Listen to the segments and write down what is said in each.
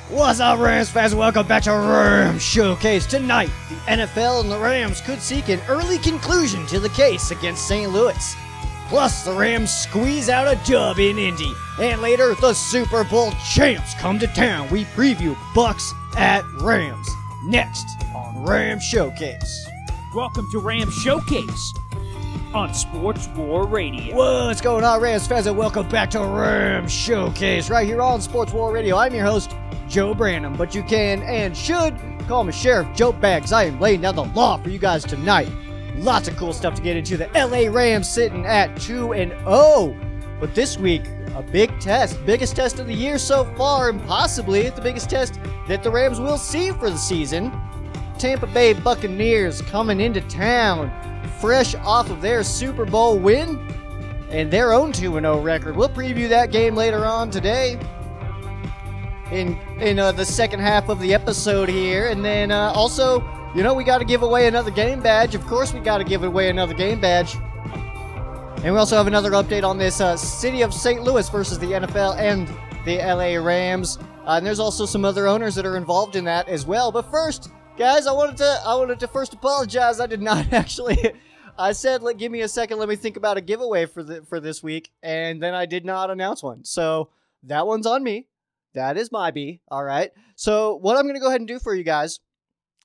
What's up, Rams fans? Welcome back to Rams Showcase. Tonight, the NFL and the Rams could seek an early conclusion to the case against St. Louis. Plus, the Rams squeeze out a dub in Indy. And later, the Super Bowl champs come to town. We preview Bucks at Rams. Next on Rams Showcase. Welcome to Rams Showcase on Sports War Radio. What's going on, Rams fans? And welcome back to Rams Showcase right here on Sports War Radio. I'm your host, Joe Branham, but you can and should call me Sheriff Joe Bags. I am laying down the law for you guys tonight. Lots of cool stuff to get into. The LA Rams sitting at 2-0. But this week, a big test. Biggest test of the year so far, and possibly the biggest test that the Rams will see for the season. Tampa Bay Buccaneers coming into town, fresh off of their Super Bowl win and their own 2-0 record. We'll preview that game later on today in the second half of the episode here. And then also, you know, we got to give away another game badge. Of course we got to give away another game badge. And we also have another update on this city of St. Louis versus the NFL and the LA Rams. And there's also some other owners that are involved in that as well. But first, guys, I wanted to first apologize. I did not actually. I said, give me a second. Let me think about a giveaway for this week, and then I did not announce one. So that one's on me. That is my B. All right. So what I'm going to go ahead and do for you guys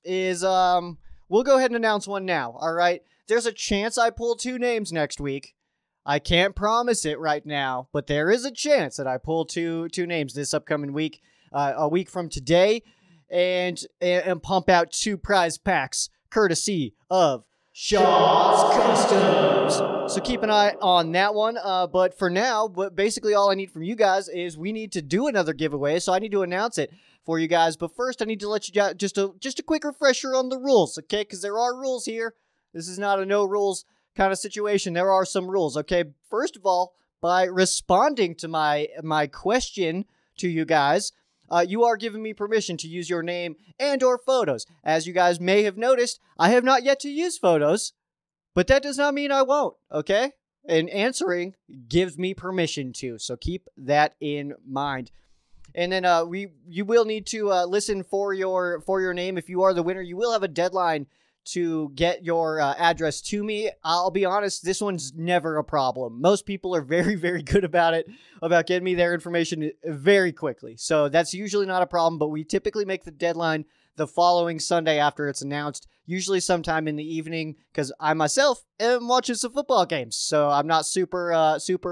is we'll go ahead and announce one now. All right. There's a chance I pull two names next week. I can't promise it right now, but there is a chance that I pull two names this upcoming week, a week from today, and pump out two prize packs courtesy of Shaw's Customs. So keep an eye on that one. But for now, basically all I need from you guys is we need to do another giveaway. So I need to announce it for you guys. But first, I need to let you guys just a quick refresher on the rules, okay? Because there are rules here. This is not a no rules kind of situation. There are some rules, okay? First of all, by responding to my question to you guys, you are giving me permission to use your name and or photos. As you guys may have noticed, I have not yet to use photos, but that does not mean I won't, okay? And answering gives me permission to, so keep that in mind. And then you will need to listen for your name. If you are the winner, you will have a deadline to get your address to me. I'll be honest, this one's never a problem. Most people are very, very good about getting me their information very quickly. So that's usually not a problem, but we typically make the deadline the following Sunday after it's announced, usually sometime in the evening, because I myself am watching some football games. So I'm not super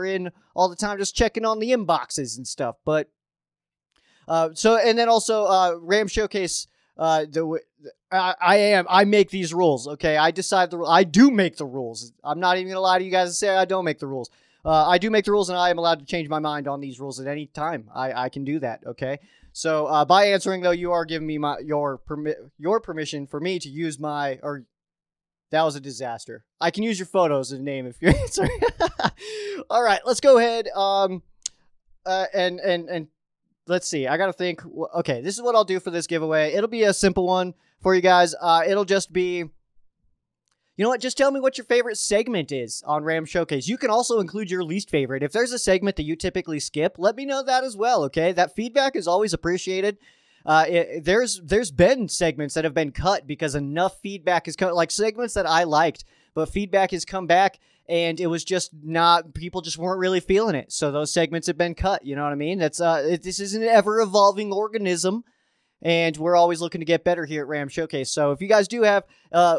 in all the time, just checking on the inboxes and stuff. But and then also Ram Showcase, I make these rules, okay? I decide I do make the rules. I'm not even going to lie to you guys and say I don't make the rules. I do make the rules, and I am allowed to change my mind on these rules at any time. I can do that, okay? So by answering, though, you are giving me your permission for me to use that was a disaster. I can use your photos as a name if you're answering. All right, let's go ahead and let's see. I got to think. Okay, this is what I'll do for this giveaway. It'll be a simple one for you guys. It'll just be, you know what? Just tell me what your favorite segment is on Ram Showcase. You can also include your least favorite. If there's a segment that you typically skip, let me know that as well, okay? That feedback is always appreciated. There's been segments that have been cut because enough feedback has come, like segments that I liked, but feedback has come back. And it was just people just weren't really feeling it. So those segments have been cut. You know what I mean? This is an ever-evolving organism, and we're always looking to get better here at Ram Showcase. So if you guys do have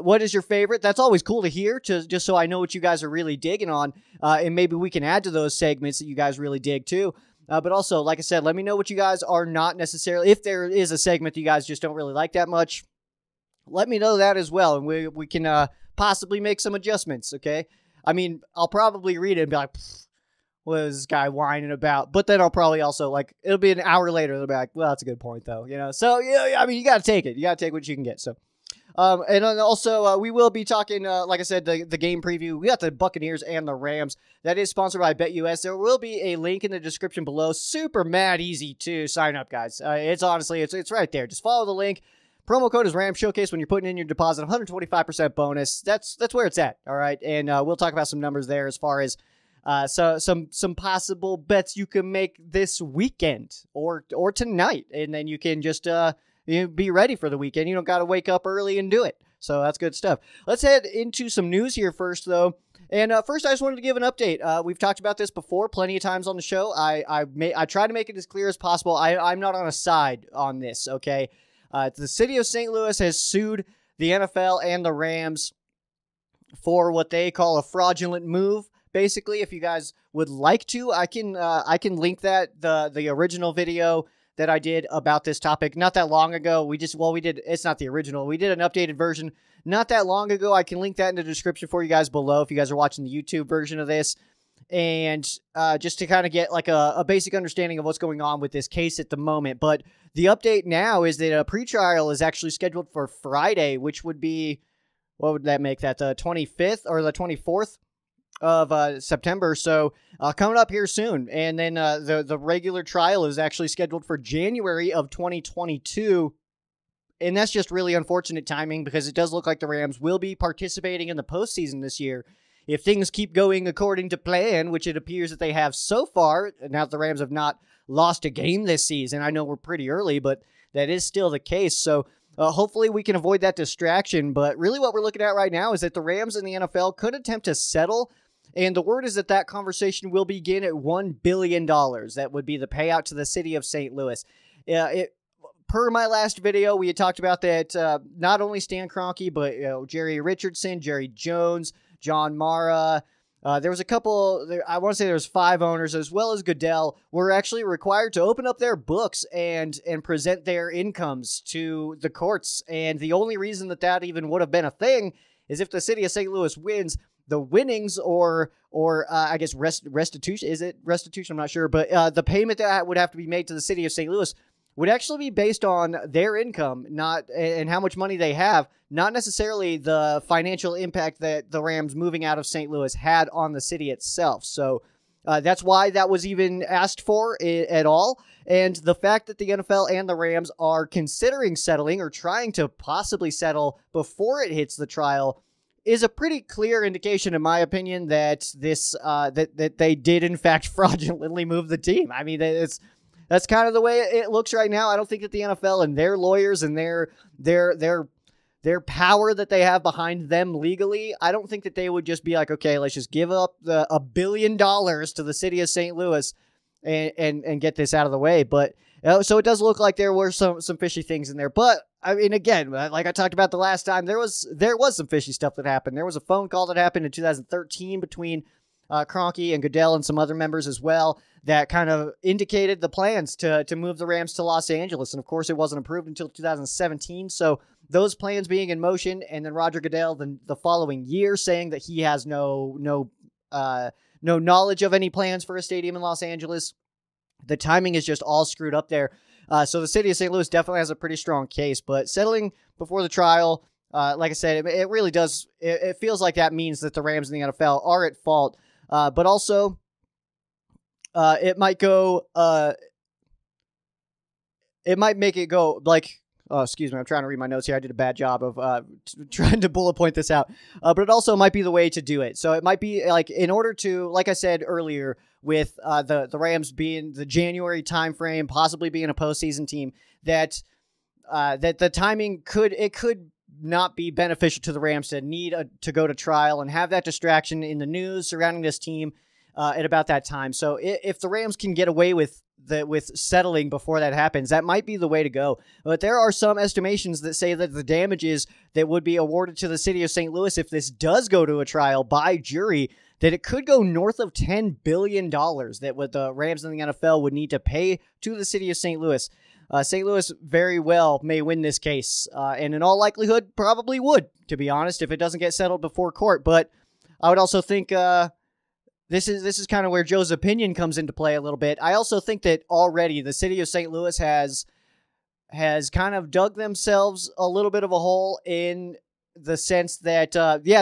what is your favorite, that's always cool to hear, just so I know what you guys are really digging on, and maybe we can add to those segments that you guys really dig too. But also, like I said, let me know what you guys are not necessarily, if there is a segment that you guys just don't really like that much, let me know that as well, and we can possibly make some adjustments, okay? I mean, I'll probably read it and be like, what is this guy whining about? But then I'll probably also, it'll be an hour later, they'll be like, well, that's a good point, though, you know? So, yeah, I mean, you got to take it. You got to take what you can get, so. And then also, we will be talking, like I said, the game preview. We got the Buccaneers and the Rams. That is sponsored by BetUS. There will be a link in the description below. Super mad easy to sign up, guys. It's honestly, it's right there. Just follow the link. Promo code is Ram Showcase when you're putting in your deposit. 125% bonus. That's where it's at. All right. And we'll talk about some numbers there as far as So some possible bets you can make this weekend or tonight, and then you can just be ready for the weekend. You don't got to wake up early and do it. So that's good stuff. Let's head into some news here first, though. And first, I just wanted to give an update. We've talked about this before plenty of times on the show. I try to make it as clear as possible. I'm not on a side on this, okay? The city of St. Louis has sued the NFL and the Rams for what they call a fraudulent move. Basically, if you guys would like to, I can link that the original video that I did about this topic not that long ago. It's not the original. We did an updated version not that long ago. I can link that in the description for you guys below if you guys are watching the YouTube version of this. And just to kind of get like a basic understanding of what's going on with this case at the moment. But the update now is that a pretrial is actually scheduled for Friday, which would be, what would that make that, the 25th or the 24th? Of September, so coming up here soon. And then the regular trial is actually scheduled for January of 2022, and that's just really unfortunate timing because it does look like the Rams will be participating in the postseason this year if things keep going according to plan, which it appears that they have so far. Now that the Rams have not lost a game this season, I know we're pretty early, but that is still the case. So hopefully we can avoid that distraction. But really what we're looking at right now is that the Rams and the NFL could attempt to settle. And the word is that conversation will begin at $1 billion. That would be the payout to the city of St. Louis. Per my last video, we had talked about that not only Stan Kroenke, but Jerry Richardson, Jerry Jones, John Mara. There was a couple, I want to say there was 5 owners, as well as Goodell, were actually required to open up their books and present their incomes to the courts. And the only reason that even would have been a thing is if the city of St. Louis wins, the winnings or I guess restitution. Is it restitution? I'm not sure. But the payment that would have to be made to the city of St. Louis would actually be based on their income, and how much money they have, not necessarily the financial impact that the Rams moving out of St. Louis had on the city itself. So that's why that was even asked for at all. And the fact that the NFL and the Rams are considering settling or trying to possibly settle before it hits the trial is a pretty clear indication, in my opinion, that this that they did in fact fraudulently move the team. I mean, that's kind of the way it looks right now. I don't think that the NFL and their lawyers and their power that they have behind them legally, I don't think that they would just be like, okay, let's just give up $1 billion to the city of St. Louis and get this out of the way. But so it does look like there were some fishy things in there. But I mean, again, like I talked about the last time, there was some fishy stuff that happened. There was a phone call that happened in 2013 between Kroenke and Goodell and some other members as well that kind of indicated the plans to move the Rams to Los Angeles. And of course, it wasn't approved until 2017. So those plans being in motion, and then Roger Goodell the following year saying that he has no knowledge of any plans for a stadium in Los Angeles. The timing is just all screwed up there. So the city of St. Louis definitely has a pretty strong case, but settling before the trial, like I said, it really does. It feels like that means that the Rams and the NFL are at fault, but also it might go. It might make it go like. Oh, excuse me. I'm trying to read my notes here. I did a bad job of trying to bullet point this out. But it also might be the way to do it. So it might be like in order to, like I said earlier, with the Rams being the January timeframe, possibly being a postseason team, that the timing could not be beneficial to the Rams to need to go to trial and have that distraction in the news surrounding this team at about that time. So if the Rams can get away with settling before that happens, that might be the way to go. But there are some estimations that say that the damages that would be awarded to the city of St. Louis if this does go to a trial by jury, that it could go north of $10 billion that what the Rams and the NFL would need to pay to the city of St. Louis. St. Louis very well may win this case, and in all likelihood probably would, to be honest, if it doesn't get settled before court. But I would also think this is kind of where Joe's opinion comes into play a little bit. I also think that already the city of St. Louis has kind of dug themselves a little bit of a hole in the sense that,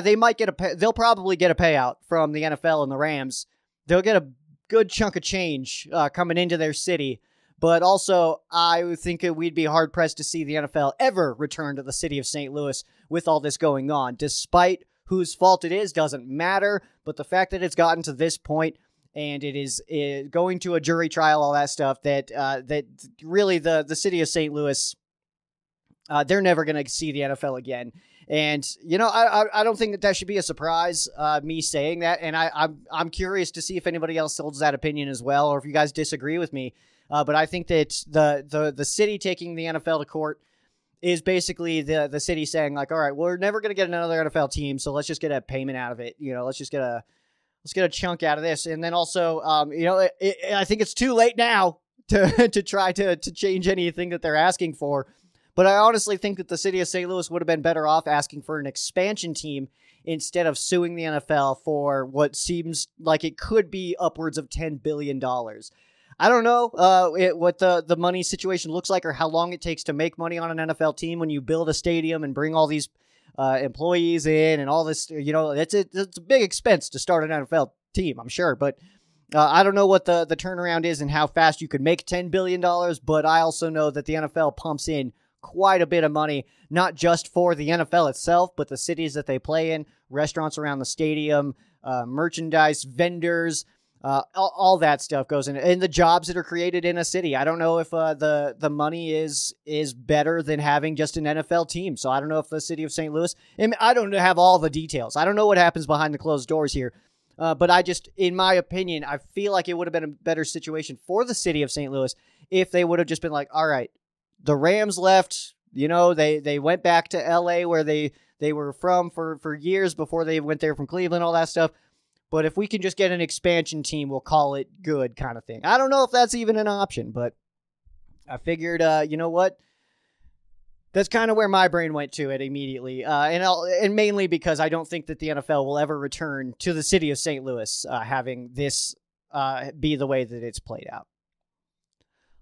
they might they'll probably get a payout from the NFL and the Rams. They'll get a good chunk of change coming into their city. But also, I would think we'd be hard-pressed to see the NFL ever return to the city of St. Louis with all this going on, despite whose fault it is doesn't matter, but the fact that it's gotten to this point and it is going to a jury trial, all that stuff, that really the city of St. Louis, they're never going to see the NFL again. And, I don't think that should be a surprise, me saying that. And I'm curious to see if anybody else holds that opinion as well, or if you guys disagree with me. But I think that the city taking the NFL to court is basically the city saying, like, all right, we're never going to get another NFL team, so let's just get a payment out of it. Let's just get a chunk out of this. And then also, I think it's too late now to try to change anything that they're asking for. But I honestly think that the city of St. Louis would have been better off asking for an expansion team instead of suing the NFL for what seems like it could be upwards of $10 billion. I don't know what the money situation looks like or how long it takes to make money on an NFL team when you build a stadium and bring all these employees in and all this. It's a big expense to start an NFL team, I'm sure. But I don't know what the turnaround is and how fast you could make $10 billion. But I also know that the NFL pumps in quite a bit of money, not just for the NFL itself, but the cities that they play in, restaurants around the stadium, merchandise, vendors, all that stuff goes in, and the jobs that are created in a city. I don't know if the money is better than having just an NFL team. So I don't know if the city of St. Louis, and I don't have all the details. I don't know what happens behind the closed doors here. But in my opinion, I feel like it would have been a better situation for the city of St. Louis if they would have just been like, all right, the Rams left, they went back to LA where they were from for years before they went there from Cleveland, all that stuff. But if we can just get an expansion team, we'll call it good kind of thing. I don't know if that's even an option, but I figured, you know what? That's kind of where my brain went to it immediately. And mainly because I don't think that the NFL will ever return to the city of St. Louis, having this be the way that it's played out.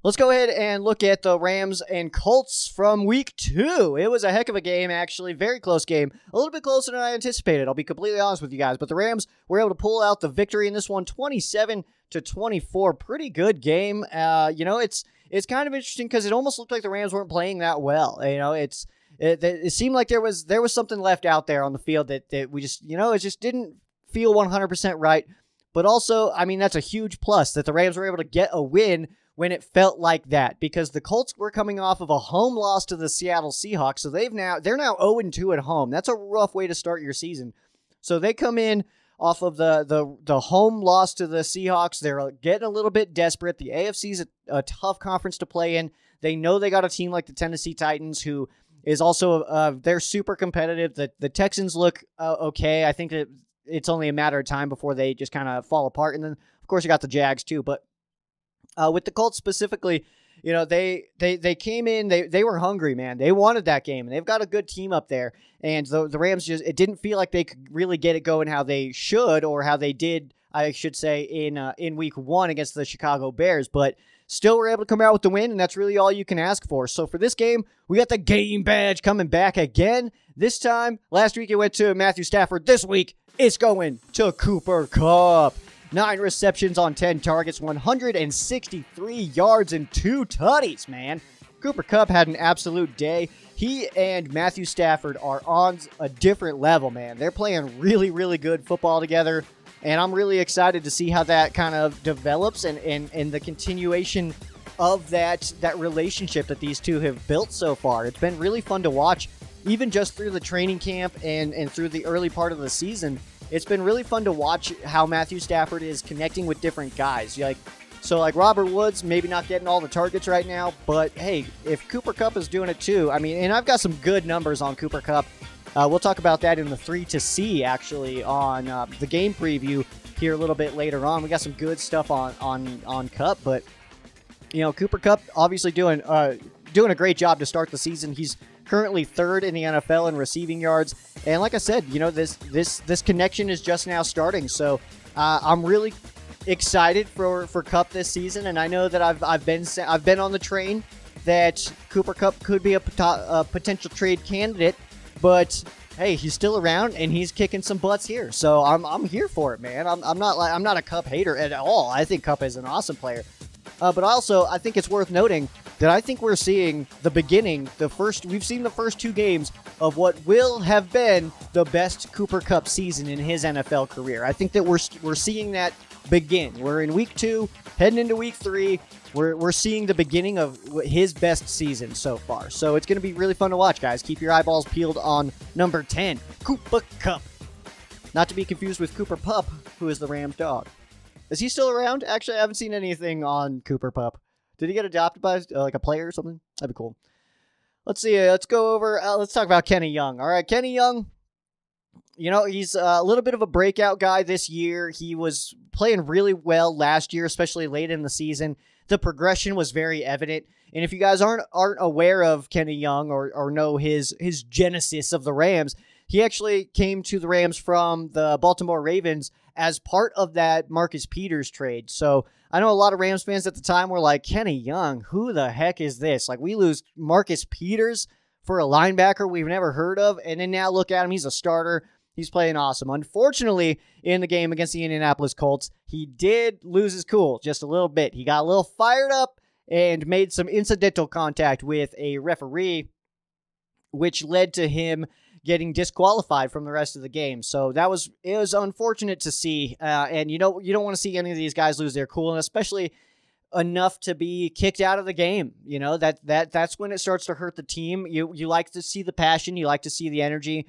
Let's go ahead and look at the Rams and Colts from week 2. It was a heck of a game, actually. Very close game. A little bit closer than I anticipated. I'll be completely honest with you guys. But the Rams were able to pull out the victory in this one, 27-24. Pretty good game. It's kind of interesting because it almost looked like the Rams weren't playing that well. It seemed like there was something left out there on the field that we just, it just didn't feel 100% right. But also, I mean, that's a huge plus that the Rams were able to get a win when it felt like that, because the Colts were coming off of a home loss to the Seattle Seahawks, so they're now 0-2 at home. That's a rough way to start your season. So they come in off of the home loss to the Seahawks. They're getting a little bit desperate. The AFC's a tough conference to play in. They know they got a team like the Tennessee Titans, who is also they're super competitive. The Texans look okay. I think that it's only a matter of time before they just kind of fall apart. And then, of course, you got the Jags too, but with the Colts specifically, they came in, they were hungry, man. They wanted that game, and they've got a good team up there. And the Rams it didn't feel like they could really get it going how they should, or how they did, I should say, in week 1 against the Chicago Bears. But still were able to come out with the win, and that's really all you can ask for. So for this game, we got the game badge coming back again. This time, last week it went to Matthew Stafford. This week, it's going to Cooper Cup. 9 receptions on 10 targets, 163 yards, and 2 tutties, man. Cooper Cup had an absolute day. He and Matthew Stafford are on a different level, man. They're playing really, really good football together, and I'm really excited to see how that kind of develops and the continuation of that relationship that these two have built so far. It's been really fun to watch, even just through the training camp and through the early part of the season. It's been really fun to watch how Matthew Stafford is connecting with different guys. Like Robert Woods, maybe not getting all the targets right now, but hey, if Cooper Cup is doing it too, I mean, and I've got some good numbers on Cooper Cup. We'll talk about that in the 3 to See, actually, on the game preview here a little bit later on. We got some good stuff on Cup, but Cooper Cup obviously doing a great job to start the season. He's currently 3rd in the NFL in receiving yards, and like I said, this connection is just now starting. So I'm really excited for Cup this season, and I know that I've been on the train that Cooper Cup could be a potential trade candidate, but hey, he's still around and he's kicking some butts here. So I'm here for it, man. I'm not a Cup hater at all. I think Cup is an awesome player. But also, I think it's worth noting that I think we're seeing we've seen the first 2 games of what will have been the best Koopa Cup season in his NFL career. I think that we're seeing that begin. We're in week 2, heading into week 3. We're seeing the beginning of his best season so far. So it's going to be really fun to watch, guys. Keep your eyeballs peeled on number 10, Koopa Cup. Not to be confused with Cooper Pup, who is the Rams dog. Is he still around? Actually, I haven't seen anything on Cooper Pup. Did he get adopted by like a player or something? That'd be cool. Let's see. Let's go over. Let's talk about Kenny Young. All right, Kenny Young. You know, he's a little bit of a breakout guy this year. He was playing really well last year, especially late in the season. The progression was very evident. And if you guys aren't aware of Kenny Young or know his genesis of the Rams, he actually came to the Rams from the Baltimore Ravens as part of that Marcus Peters trade. So I know a lot of Rams fans at the time were like, Kenny Young, who the heck is this? Like, we lose Marcus Peters for a linebacker we've never heard of, and then now look at him, he's a starter. He's playing awesome. Unfortunately, in the game against the Indianapolis Colts, he did lose his cool just a little bit. He got a little fired up and made some incidental contact with a referee, which led to him getting disqualified from the rest of the game. So it was unfortunate to see. And you don't want to see any of these guys lose their cool, and especially enough to be kicked out of the game. You know, that's when it starts to hurt the team. You like to see the passion, you like to see the energy.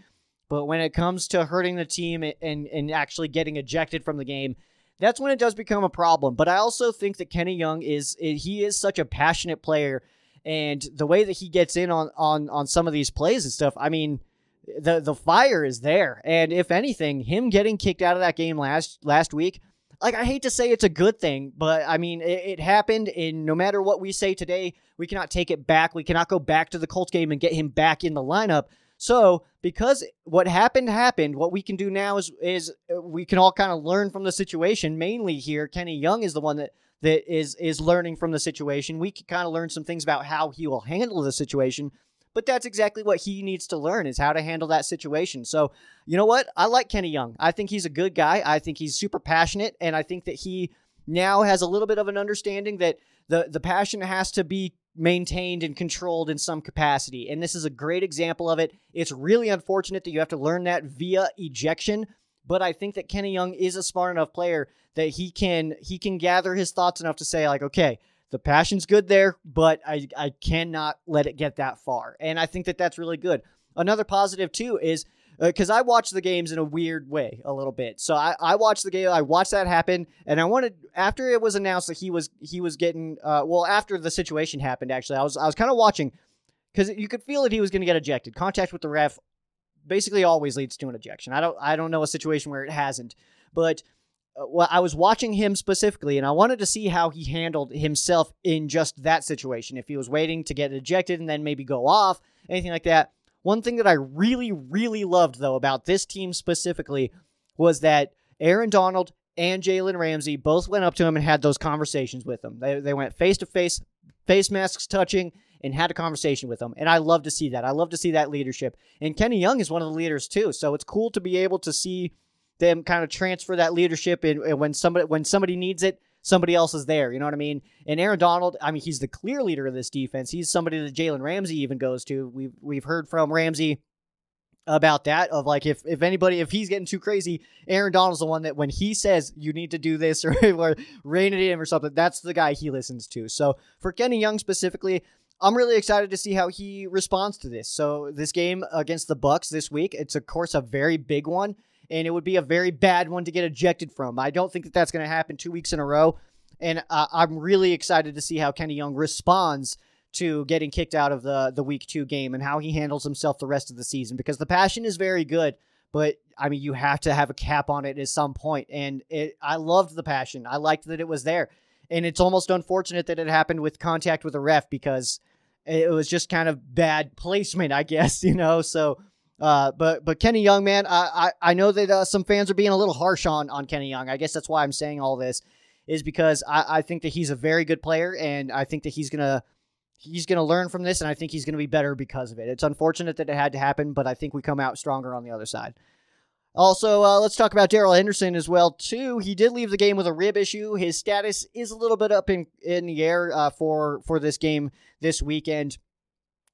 But when it comes to hurting the team and actually getting ejected from the game, that's when it does become a problem. But I also think that Kenny Young is such a passionate player, and the way that he gets in on some of these plays and stuff, I mean, the fire is there. And if anything, him getting kicked out of that game last week, like, I hate to say it's a good thing, but I mean, it happened, and no matter what we say today, we cannot take it back. We cannot go back to the Colts game and get him back in the lineup. So, because what happened, what we can do now is we can all kind of learn from the situation. Mainly here, Kenny Young is the one that is learning from the situation. We can kind of learn some things about how he will handle the situation, but that's exactly what he needs to learn, is how to handle that situation. So, you know what? I like Kenny Young. I think he's a good guy. I think he's super passionate, and I think that he now has a little bit of an understanding that the passion has to be maintained and controlled in some capacity. And this is a great example of it. It's really unfortunate that you have to learn that via ejection, but I think that Kenny Young is a smart enough player that he can gather his thoughts enough to say, like, okay, the passion's good there, but I cannot let it get that far. And I think that that's really good. Another positive, too, is because I watched the games in a weird way a little bit. So I watched the game, I watched that happen, and I wanted, after it was announced that he was getting, after the situation happened, actually, I was kind of watching, because you could feel that he was going to get ejected. Contact with the ref basically always leads to an ejection. I don't know a situation where it hasn't, but I was watching him specifically, and I wanted to see how he handled himself in just that situation. If he was waiting to get ejected and then maybe go off, anything like that. One thing that I really, really loved, though, about this team specifically was that Aaron Donald and Jalen Ramsey both went up to him and had those conversations with him. They went face-to-face, face masks touching, and had a conversation with him. And I love to see that. I love to see that leadership. And Kenny Young is one of the leaders, too. So it's cool to be able to see them kind of transfer that leadership, and when somebody needs it, somebody else is there. You know what I mean? And Aaron Donald, I mean, he's the clear leader of this defense. He's somebody that Jalen Ramsey even goes to. We've heard from Ramsey about that, of like, if he's getting too crazy, Aaron Donald's the one that when he says you need to do this or rein it in or something, that's the guy he listens to. So for Kenny Young specifically, I'm really excited to see how he responds to this. So this game against the Bucs this week, it's of course a very big one, and it would be a very bad one to get ejected from. I don't think that that's going to happen 2 weeks in a row, and I'm really excited to see how Kenny Young responds to getting kicked out of the Week 2 game and how he handles himself the rest of the season, because the passion is very good, but, I mean, you have to have a cap on it at some point, and I loved the passion. I liked that it was there, and it's almost unfortunate that it happened with contact with a ref, because it was just kind of bad placement, I guess, you know, so... But Kenny Young, man, I know that some fans are being a little harsh on Kenny Young. I guess that's why I'm saying all this, is because I think that he's a very good player, and I think that he's gonna learn from this, and I think he's gonna be better because of it. It's unfortunate that it had to happen, but I think we come out stronger on the other side. Also, let's talk about Darrell Henderson as well, too. He did leave the game with a rib issue. His status is a little bit up in the air for this game this weekend.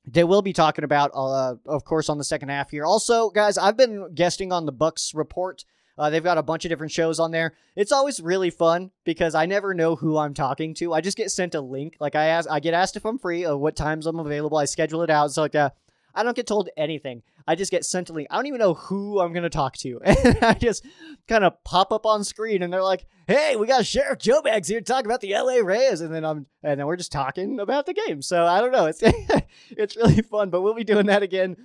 they will be talking about, of course, on the second half here. Also, guys, I've been guesting on the Bucks Report. They've got a bunch of different shows on there. It's always really fun because I never know who I'm talking to. I just get sent a link. Like I get asked if I'm free, what times I'm available. I schedule it out. So like, I don't get told anything. I just get sent a link. I don't even know who I'm going to talk to. And I just kind of pop up on screen and they're like, hey, we got Sheriff Joe Bags here to talk about the LA Reyes. And then we're just talking about the game. So I don't know. It's, it's really fun, but we'll be doing that again.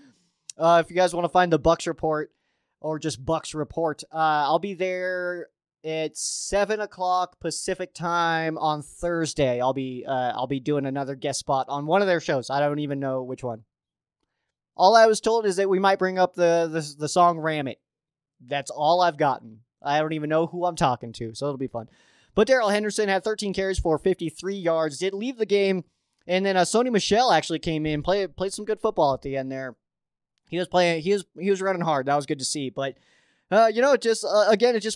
If you guys want to find the Bucks Report or just Bucks Report, I'll be there at 7:00 Pacific time on Thursday. I'll be doing another guest spot on one of their shows. I don't even know which one. All I was told is that we might bring up the song Ram It. That's all I've gotten. I don't even know who I'm talking to, so it'll be fun. But Darrell Henderson had 13 carries for 53 yards, did leave the game, and then Sony Michel actually came in, played some good football at the end there. He was running hard. That was good to see. But it just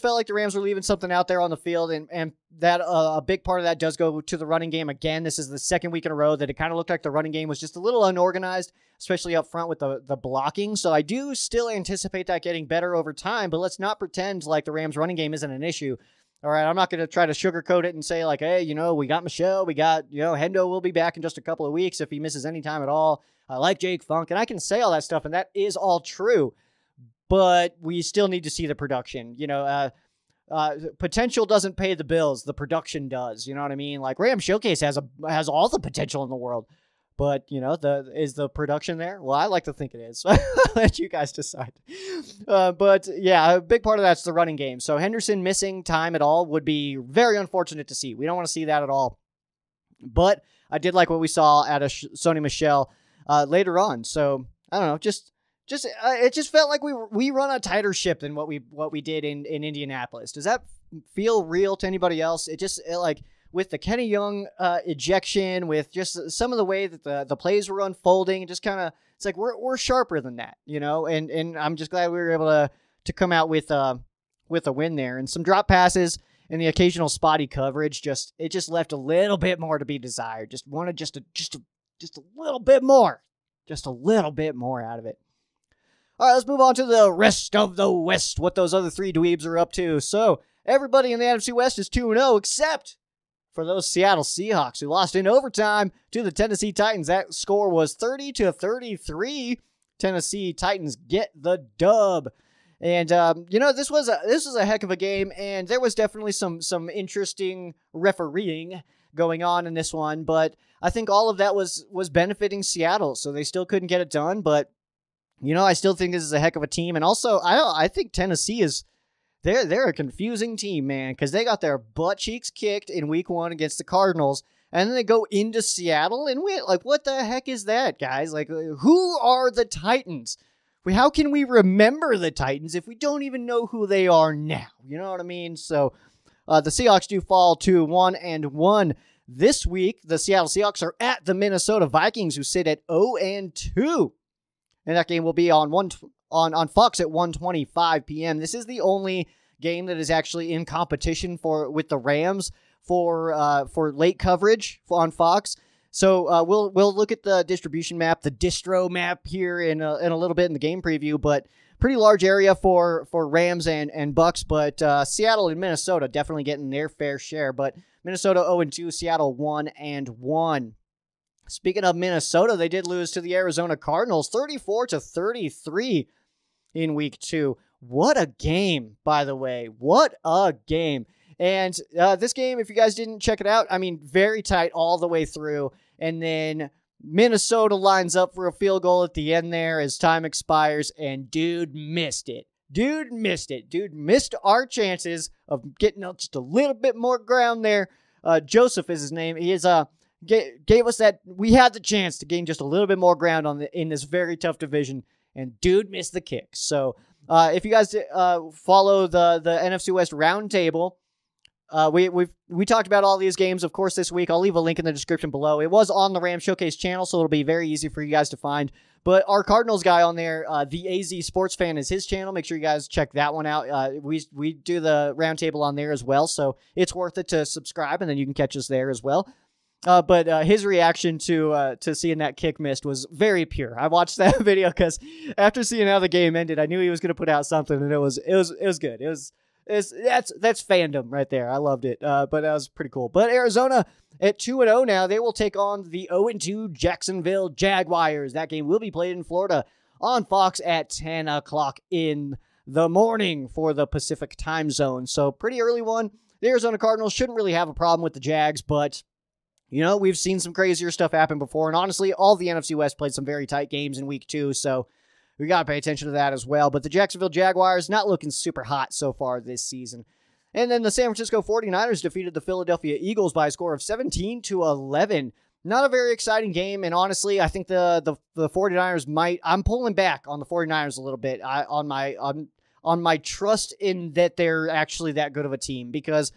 felt like the Rams were leaving something out there on the field, and that a big part of that does go to the running game. Again, this is the second week in a row that it kind of looked like the running game was just a little unorganized, especially up front with the blocking. So I do still anticipate that getting better over time, but let's not pretend like the Rams running game isn't an issue. All right, I'm not going to try to sugarcoat it and say like, hey, we got Michelle, we got, Hendo will be back in just a couple of weeks if he misses any time at all. I like Jake Funk, and I can say all that stuff, and that is all true. But we still need to see the production. Potential doesn't pay the bills. The production does. You know what I mean? Like Ram Showcase has all the potential in the world. But, is the production there? Well, I like to think it is. I'll let you guys decide. But, yeah, a big part of that's the running game. So Henderson missing time at all would be very unfortunate to see. We don't want to see that at all. But I did like what we saw at Sony Michel later on. So, I don't know, it just felt like we run a tighter ship than what we did in Indianapolis. Does that feel real to anybody else? With the Kenny Young ejection, with just some of the way that the plays were unfolding, just kind of, it's like we're sharper than that, and I'm just glad we were able to come out with a win there, and some drop passes and the occasional spotty coverage. It just left a little bit more to be desired. Just wanted just a little bit more out of it. All right, let's move on to the rest of the West, what those other three dweebs are up to. So everybody in the NFC West is 2-0, except for those Seattle Seahawks who lost in overtime to the Tennessee Titans. That score was 30-33. Tennessee Titans get the dub. And, this was a heck of a game, and there was definitely some interesting refereeing going on in this one, but I think all of that was benefiting Seattle, so they still couldn't get it done, but I still think this is a heck of a team. And also, I think Tennessee is, they're a confusing team, man, because they got their butt cheeks kicked in week 1 against the Cardinals, and then they go into Seattle and win. Like, what the heck is that, guys? Like, who are the Titans? How can we remember the Titans if we don't even know who they are now? You know what I mean? So, the Seahawks do fall to 1-1. This week, the Seattle Seahawks are at the Minnesota Vikings, who sit at 0-2. And that game will be on Fox at 1:25 p.m. This is the only game that is actually in competition with the Rams for late coverage on Fox. So we'll look at the distribution map, the distro map here in a little bit in the game preview. But pretty large area for Rams and Bucks. But Seattle and Minnesota definitely getting their fair share. But Minnesota 0-2, Seattle 1-1. Speaking of Minnesota, they did lose to the Arizona Cardinals 34-33 in week 2. What a game, by the way. What a game. And this game, if you guys didn't check it out, very tight all the way through. And then Minnesota lines up for a field goal at the end there as time expires, and dude missed it. Dude missed our chances of getting just a little bit more ground there. Joseph is his name. He is gave us that. We had the chance to gain just a little bit more ground in this very tough division, and dude missed the kick. So if you guys follow the NFC West Roundtable, we talked about all these games, of course, this week. I'll leave a link in the description below. It was on the Ram Showcase channel, so it'll be very easy for you guys to find. But our Cardinals guy on there, the AZ Sports Fan, is his channel. Make sure you guys check that one out. We do the Roundtable on there as well, so it's worth it to subscribe, and then you can catch us there as well. But his reaction to seeing that kick missed was very pure. I watched that video because after seeing how the game ended, I knew he was going to put out something, and it was good. That's fandom right there. I loved it. But that was pretty cool. But Arizona at 2-0 now, they will take on the 0-2 Jacksonville Jaguars. That game will be played in Florida on Fox at 10 o'clock in the morning for the Pacific time zone. So pretty early one. The Arizona Cardinals shouldn't really have a problem with the Jags, but we've seen some crazier stuff happen before, and honestly, all the NFC West played some very tight games in week 2, so we got to pay attention to that as well. But the Jacksonville Jaguars not looking super hot so far this season. And then the San Francisco 49ers defeated the Philadelphia Eagles by a score of 17-11. Not a very exciting game, and honestly, I think the 49ers might. I'm pulling back on the 49ers a little bit on my trust in that they're actually that good of a team, because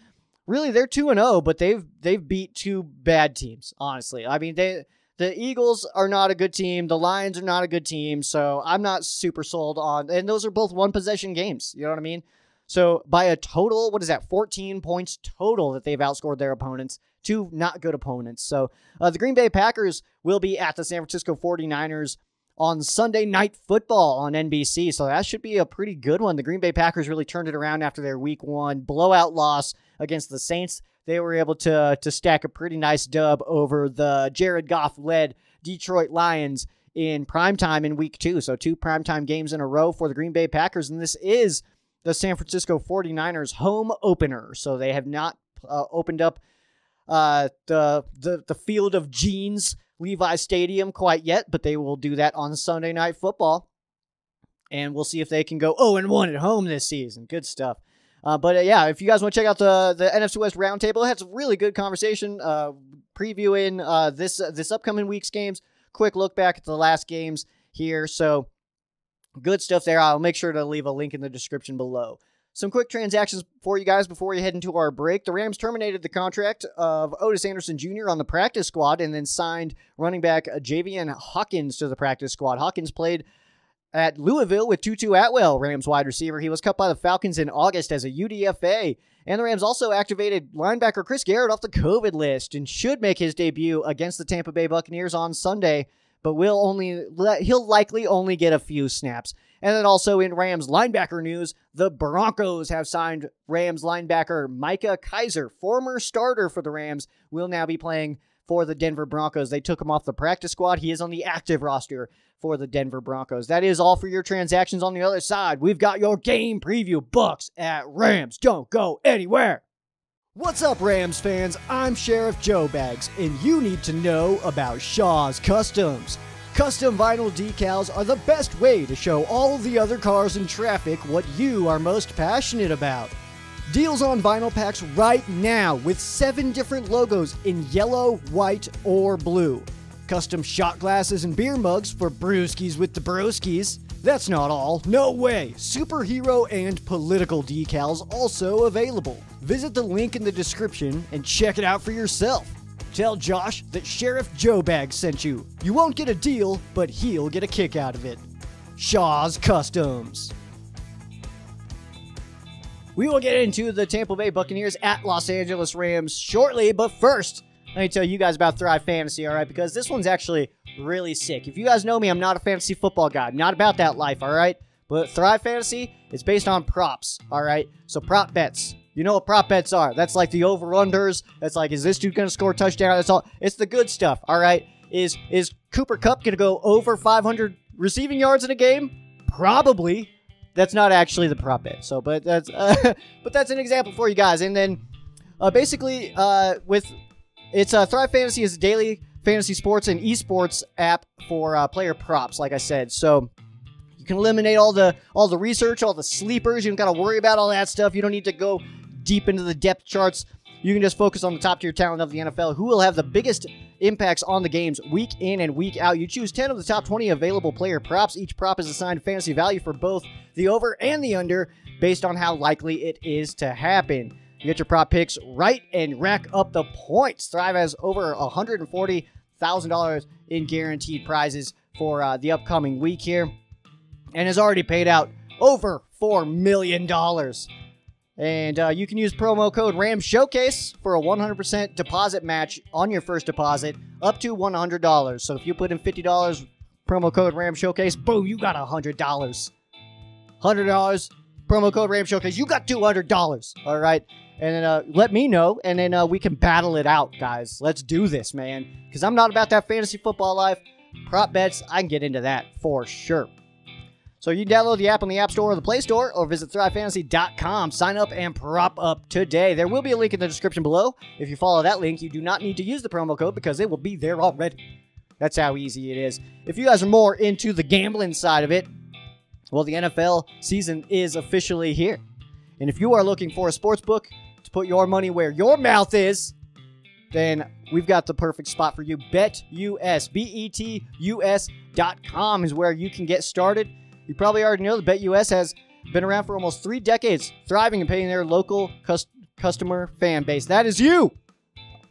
really they're 2-0, but they've beat 2 bad teams. Honestly, I mean the Eagles are not a good team, the Lions are not a good team, so I'm not super sold on. And those are both 1-possession games. You know what I mean? So by a total, 14 points total that they've outscored their opponents. 2 not good opponents. So the Green Bay Packers will be at the San Francisco 49ers on Sunday Night Football on NBC. So that should be a pretty good one. The Green Bay Packers really turned it around after their week 1 blowout loss against the Saints. They were able to stack a pretty nice dub over the Jared Goff-led Detroit Lions in primetime in week 2. So 2 primetime games in a row for the Green Bay Packers. And this is the San Francisco 49ers home opener. So they have not opened up the Field of Jeans, Levi Stadium, quite yet, but they will do that on Sunday Night Football. And we'll see if they can go 0-1 at home this season. Good stuff. But yeah, if you guys want to check out the NFC West Roundtable, it had some really good conversation previewing this upcoming week's games. Quick look back at the last games here. So good stuff there. I'll make sure to leave a link in the description below. Some quick transactions for you guys before we head into our break. The Rams terminated the contract of Otis Anderson Jr. on the practice squad and then signed running back Javian Hawkins to the practice squad. Hawkins played at Louisville with Tutu Atwell, Rams wide receiver. He was cut by the Falcons in August as a UDFA. And the Rams also activated linebacker Chris Garrett off the COVID list and should make his debut against the Tampa Bay Buccaneers on Sunday, but he'll likely only get a few snaps. And then also in Rams linebacker news, the Broncos have signed Rams linebacker Micah Kaiser, former starter for the Rams, will now be playing for the Denver Broncos. They took him off the practice squad. He is on the active roster for the Denver Broncos. That is all for your transactions. On the other side, we've got your game preview. Bucks at Rams. Don't go anywhere. What's up, Rams fans? I'm Sheriff Joe Bags, and you need to know about Shaw's Customs. Custom vinyl decals are the best way to show all the other cars in traffic what you are most passionate about. Deals on vinyl packs right now with 7 different logos in yellow, white, or blue. Custom shot glasses and beer mugs for brewskis with the broskies. That's not all. No way. Superhero and political decals also available. Visit the link in the description and check it out for yourself. Tell Josh that Sheriff Joe Bag sent you. You won't get a deal, but he'll get a kick out of it. Shaw's Customs. We will get into the Tampa Bay Buccaneers at Los Angeles Rams shortly, but first, let me tell you guys about Thrive Fantasy, all right? Because this one's actually really sick. If you guys know me, I'm not a fantasy football guy. Not about that life, all right? But Thrive Fantasy is based on props, all right? So prop bets. You know what prop bets are. That's like the over-unders. That's like, is this dude going to score a touchdown? That's all. It's the good stuff, all right? Is Cooper Cup going to go over 500 receiving yards in a game? Probably. That's not actually the prop bet. So, but that's an example for you guys. And then basically Thrive Fantasy is a daily fantasy sports and esports app for player props, like I said. So you can eliminate all the research, all the sleepers. You don't got to worry about all that stuff. You don't need to go deep into the depth charts. You can just focus on the top tier talent of the NFL who will have the biggest impacts on the games week in and week out. You choose 10 of the top 20 available player props. Each prop is assigned fantasy value for both the over and the under based on how likely it is to happen. You get your prop picks right and rack up the points. Thrive has over $140,000 in guaranteed prizes for the upcoming week here and has already paid out over $4 million. And you can use promo code RAMSHOWCASE for a 100% deposit match on your first deposit up to $100. So if you put in $50, promo code RAMSHOWCASE, boom, you got $100. $100, promo code RAMSHOWCASE, you got $200. All right? And then let me know, and then we can battle it out, guys. Let's do this, man. Because I'm not about that fantasy football life. Prop bets, I can get into that for sure. So you can download the app on the App Store or the Play Store, or visit thrivefantasy.com. Sign up and prop up today. There will be a link in the description below. If you follow that link, you do not need to use the promo code because it will be there already. That's how easy it is. If you guys are more into the gambling side of it, well, the NFL season is officially here. And if you are looking for a sports book to put your money where your mouth is, then we've got the perfect spot for you. BetUS, BETUS.com is where you can get started. You probably already know that BetUS has been around for almost 3 decades, thriving and paying their local customer fan base. That is you.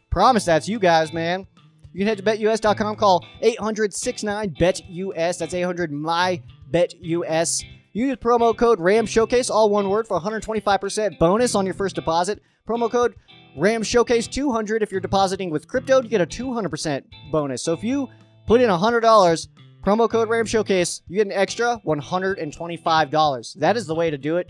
Promise that's you guys, man. You can head to BetUS.com, call 800-69-BET-US. That's 800-MY-BET-US. Use promo code RAMSHOWCASE, all one word, for 125% bonus on your first deposit. Promo code RAMSHOWCASE200. If you're depositing with crypto, you get a 200% bonus. So if you put in $100, promo code RAMSHOWCASE, you get an extra $125. That is the way to do it.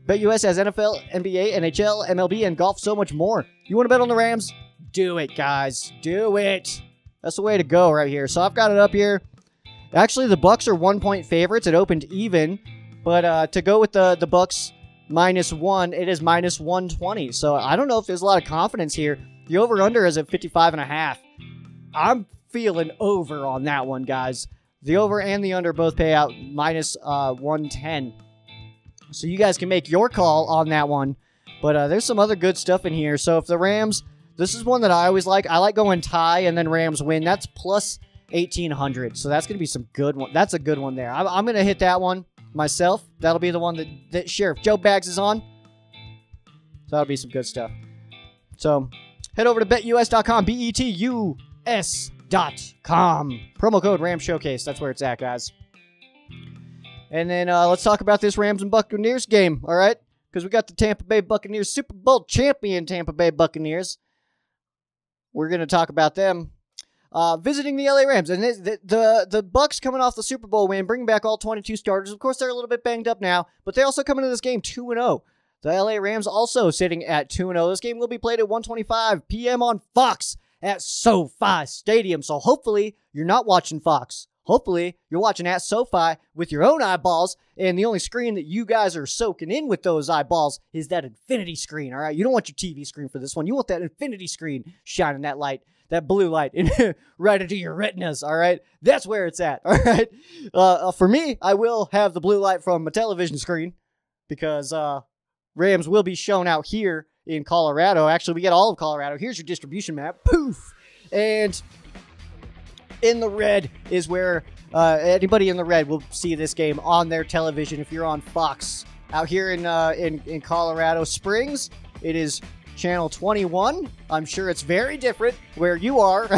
BetUS has NFL, NBA, NHL, MLB, and golf, so much more. You want to bet on the Rams? Do it, guys. Do it. That's the way to go right here. So I've got it up here. Actually, the Bucs are 1-point favorites. It opened even. But to go with the Bucs -1, it is -120. So I don't know if there's a lot of confidence here. The over-under is at 55.5. I'm feeling over on that one, guys. The over and the under both pay out -110. So you guys can make your call on that one. But there's some other good stuff in here. So if the Rams, this is one that I always like. I like going tie and then Rams win. That's plus 1,800. So that's going to be some good one. That's a good one there. I'm going to hit that one myself. That'll be the one that Sheriff Joe Bags is on. So that'll be some good stuff. So head over to betus.com, BETUS.com. Promo code RAMSHOWCASE. That's where it's at, guys. And then let's talk about this Rams and Buccaneers game, all right? Because we got the Tampa Bay Buccaneers, Super Bowl champion Tampa Bay Buccaneers. We're going to talk about them visiting the LA Rams. And the Bucs coming off the Super Bowl win, bringing back all 22 starters. Of course, they're a little bit banged up now, but they also come into this game 2-0. The LA Rams also sitting at 2-0. This game will be played at 1:25 p.m. on Fox at SoFi Stadium. So hopefully you're not watching Fox. Hopefully you're watching at SoFi with your own eyeballs, and the only screen that you guys are soaking in with those eyeballs is that infinity screen, all right? You don't want your TV screen for this one. You want that infinity screen shining that light, that blue light, right into your retinas, all right? That's where it's at, all right? For me, I will have the blue light from a television screen because Rams will be shown out here in Colorado. Actually, we get all of Colorado. Here's your distribution map. Poof! And in the red is where anybody in the red will see this game on their television if you're on Fox. Out here in Colorado Springs, it is channel 21. I'm sure it's very different where you are,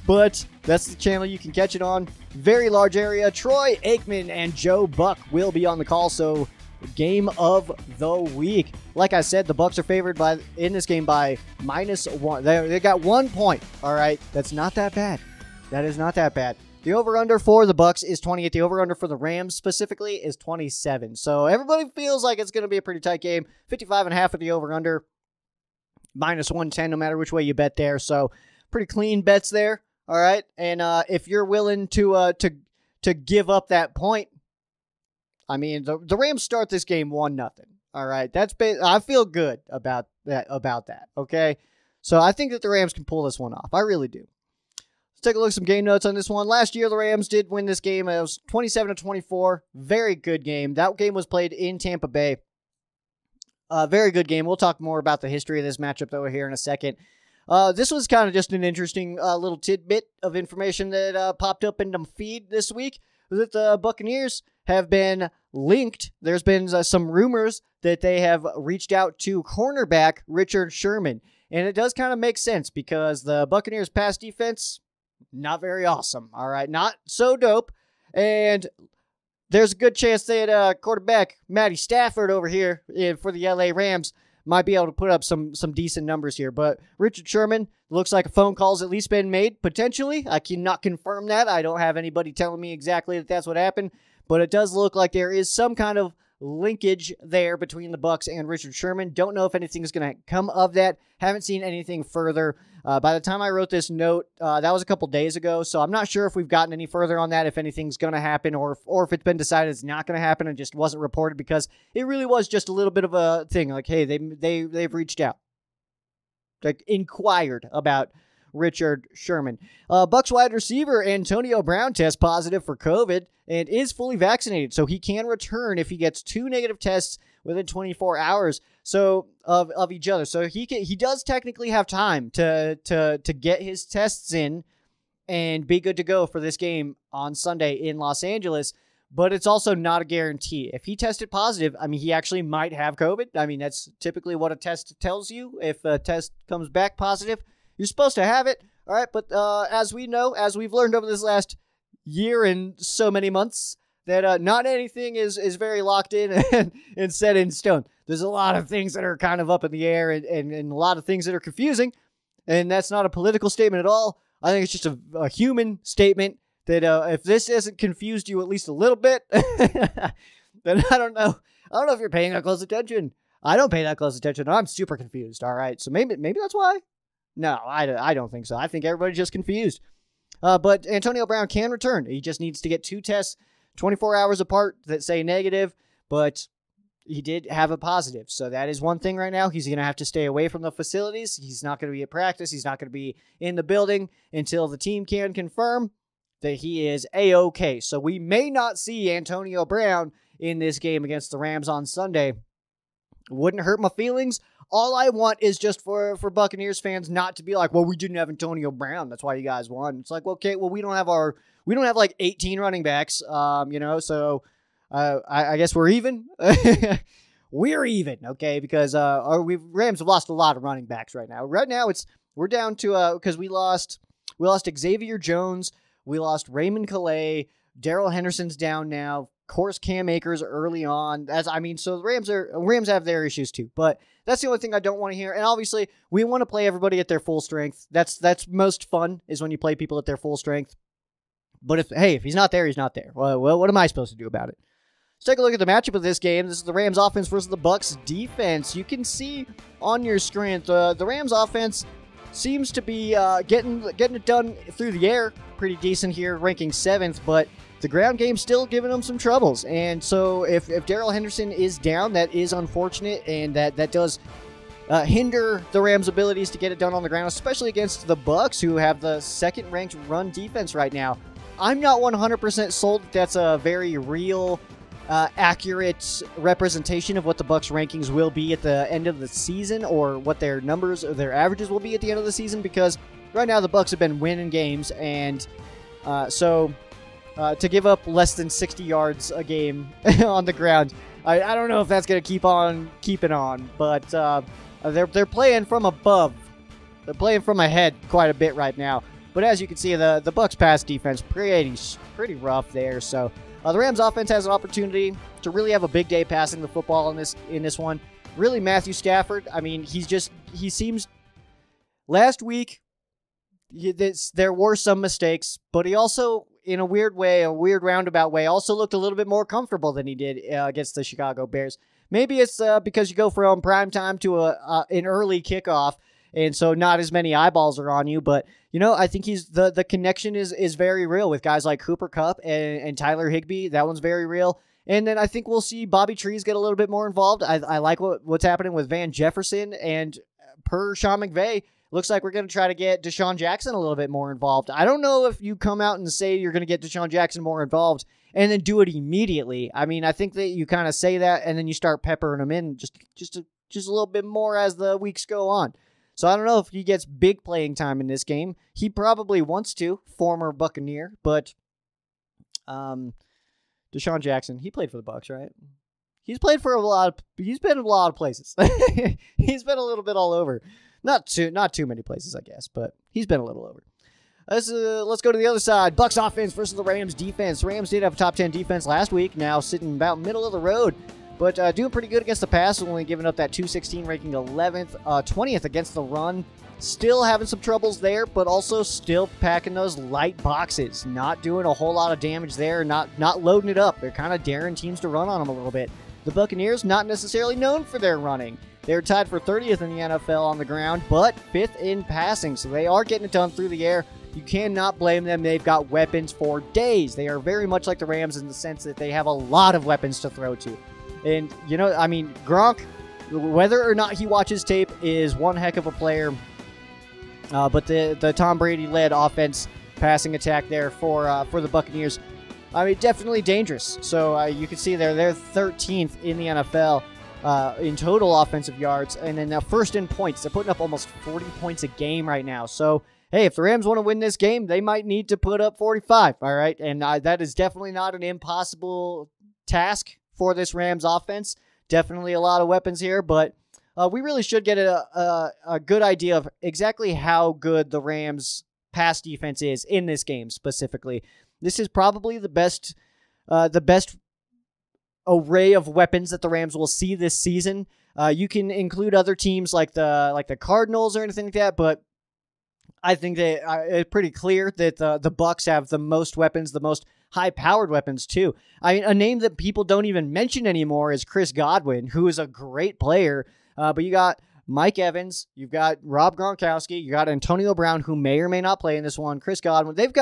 but that's the channel you can catch it on. Very large area. Troy Aikman and Joe Buck will be on the call, so game of the week. Like I said, the Bucs are favored in this game by -1. They got 1 point, all right? That's not that bad. That is not that bad. The over-under for the Bucs is 28. The over-under for the Rams specifically is 27. So everybody feels like it's going to be a pretty tight game. 55.5 at the over-under. -110 no matter which way you bet there. So pretty clean bets there. All right. And if you're willing to give up that point, I mean, the Rams start this game 1-0. All right. I feel good about that. Okay. So I think that the Rams can pull this one off. I really do. Let's take a look at some game notes on this one. Last year, the Rams did win this game. It was 27-24. Very good game. That game was played in Tampa Bay. Very good game. We'll talk more about the history of this matchup, though, here in a second. This was kind of just an interesting little tidbit of information that popped up in the feed this week. That the Buccaneers have been linked. There's been some rumors that they have reached out to cornerback Richard Sherman. And it does kind of make sense because the Buccaneers' pass defense, not very awesome. All right, not so dope. And there's a good chance that quarterback Matty Stafford over here for the LA Rams might be able to put up some decent numbers here. But Richard Sherman, looks like a phone call's at least been made, potentially. I cannot confirm that. I don't have anybody telling me exactly that that's what happened. But it does look like there is some kind of linkage there between the Bucs and Richard Sherman. Don't know if anything is going to come of that. Haven't seen anything further. By the time I wrote this note, that was a couple days ago, so I'm not sure if we've gotten any further on that, if anything's going to happen, or if it's been decided it's not going to happen and just wasn't reported, because it really was just a little bit of a thing. Like, hey, they've reached out, like inquired about Richard Sherman. Bucs wide receiver Antonio Brown tests positive for COVID and is fully vaccinated, so he can return if he gets 2 negative tests within 24 hours of each other. So he does technically have time to get his tests in and be good to go for this game on Sunday in Los Angeles. But it's also not a guarantee. If he tested positive, I mean, he actually might have COVID. I mean, that's typically what a test tells you. If a test comes back positive, you're supposed to have it. All right, but as we know, as we've learned over this last year and so many months, that not anything is very locked in and set in stone. There's a lot of things that are kind of up in the air and a lot of things that are confusing, and that's not a political statement at all. I think it's just a human statement that if this hasn't confused you at least a little bit, then I don't know. I don't know if you're paying that close attention. I don't pay that close attention. I'm super confused, all right? So maybe that's why? No, I don't think so. I think everybody's just confused. But Antonio Brown can return. He just needs to get 2 tests 24 hours apart that say negative, but he did have a positive. So that is one thing right now. He's going to have to stay away from the facilities. He's not going to be at practice. He's not going to be in the building until the team can confirm that he is A-OK. So we may not see Antonio Brown in this game against the Rams on Sunday. Wouldn't hurt my feelings. All I want is just for Buccaneers fans not to be like, well, we didn't have Antonio Brown, that's why you guys won. It's like, okay, well, we don't have like 18 running backs, so I guess we're even. We're even, okay, because Rams have lost a lot of running backs right now. Right now we're down to because we lost Xavier Jones, we lost Raymond Calais, Darrell Henderson's down now. Of course, Cam Akers early on. So the Rams have their issues too. But that's the only thing I don't want to hear. And obviously, we want to play everybody at their full strength. That's most fun, is when you play people at their full strength. But if he's not there, he's not there. Well, what am I supposed to do about it? Let's take a look at the matchup of this game. This is the Rams offense versus the Bucs defense. You can see on your screen the Rams offense seems to be getting it done through the air pretty decent here, ranking 7th, but the ground game's still giving them some troubles. And so if Darrell Henderson is down, that is unfortunate, and that does hinder the Rams' abilities to get it done on the ground, especially against the Bucs, who have the 2nd-ranked run defense right now. I'm not 100% sold that that's a very real, accurate representation of what the Bucs rankings will be at the end of the season, or what their numbers or their averages will be at the end of the season, because right now the Bucs have been winning games, and to give up less than 60 yards a game on the ground, I don't know if that's going to keep on keeping on, but they're playing from above. They're playing from ahead quite a bit right now. But as you can see, the Bucs pass defense pretty rough there. So the Rams offense has an opportunity to really have a big day passing the football in this one. Really, Matthew Stafford. I mean, he seems last week. There were some mistakes, but he also, in a weird roundabout way, also looked a little bit more comfortable than he did against the Chicago Bears. Maybe it's because you go from prime time to an early kickoff, and so not as many eyeballs are on you. But I think the connection is very real with guys like Koopa Cup and Tyler Higbee. That one's very real. And then I think we'll see Bobby Trees get a little bit more involved. I like what's happening with Van Jefferson, and per Sean McVay, looks like we're going to try to get Deshaun Jackson a little bit more involved. I don't know if you come out and say you're going to get Deshaun Jackson more involved and then do it immediately. I mean, I think that you kind of say that and then you start peppering him in just a little bit more as the weeks go on. So I don't know if he gets big playing time in this game. He probably wants to, former Buccaneer, but Deshaun Jackson, he played for the Bucs, right? He's played for he's been in a lot of places. He's been a little bit all over. Not too many places, I guess, but he's been a little over. Let's go to the other side. Bucs offense versus the Rams defense. Rams did have a top 10 defense last week, now sitting about middle of the road, but doing pretty good against the pass, only giving up that 216, ranking 11th, 20th against the run. Still having some troubles there, but also still packing those light boxes. Not doing a whole lot of damage there, not loading it up. They're kind of daring teams to run on them a little bit. The Buccaneers, not necessarily known for their running. They're tied for 30th in the NFL on the ground, but 5th in passing, so they are getting it done through the air. You cannot blame them. They've got weapons for days. They are very much like the Rams in the sense that they have a lot of weapons to throw to. And, you know, I mean, Gronk, whether or not he watches tape, is one heck of a player. But the Tom Brady-led offense, passing attack there for the Buccaneers, I mean, definitely dangerous. So you can see they're 13th in the NFL in total offensive yards, and then now first in points. They're putting up almost 40 points a game right now. So, hey, if the Rams want to win this game, they might need to put up 45, all right? And that is definitely not an impossible task for this Rams offense. Definitely a lot of weapons here, but we really should get a good idea of exactly how good the Rams' pass defense is in this game specifically. This is probably the best array of weapons that the Rams will see this season. You can include other teams like the Cardinals or anything like that, but I think that it's pretty clear that the Bucs have the most weapons, the most high-powered weapons too. I mean, a name that people don't even mention anymore is Chris Godwin, who is a great player. But you got Mike Evans, you've got Rob Gronkowski, you got Antonio Brown, who may or may not play in this one, Chris Godwin. They've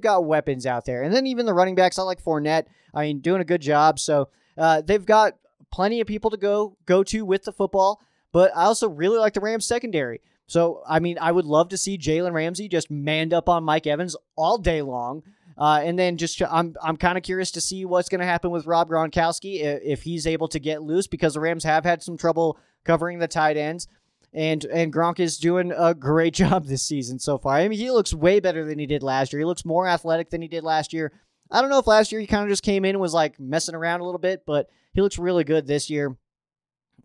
got weapons out there. And then even the running backs, I like Fournette, I mean, doing a good job. So they've got plenty of people to go to with the football. But I also really like the Rams secondary. So, I mean, I would love to see Jalen Ramsey just manned up on Mike Evans all day long. And then I'm kind of curious to see what's going to happen with Rob Gronkowski if he's able to get loose, because the Rams have had some trouble covering the tight ends, and Gronk is doing a great job this season so far. I mean, he looks way better than he did last year. He looks more athletic than he did last year. I don't know if last year he kind of just came in and was like messing around a little bit, but he looks really good this year.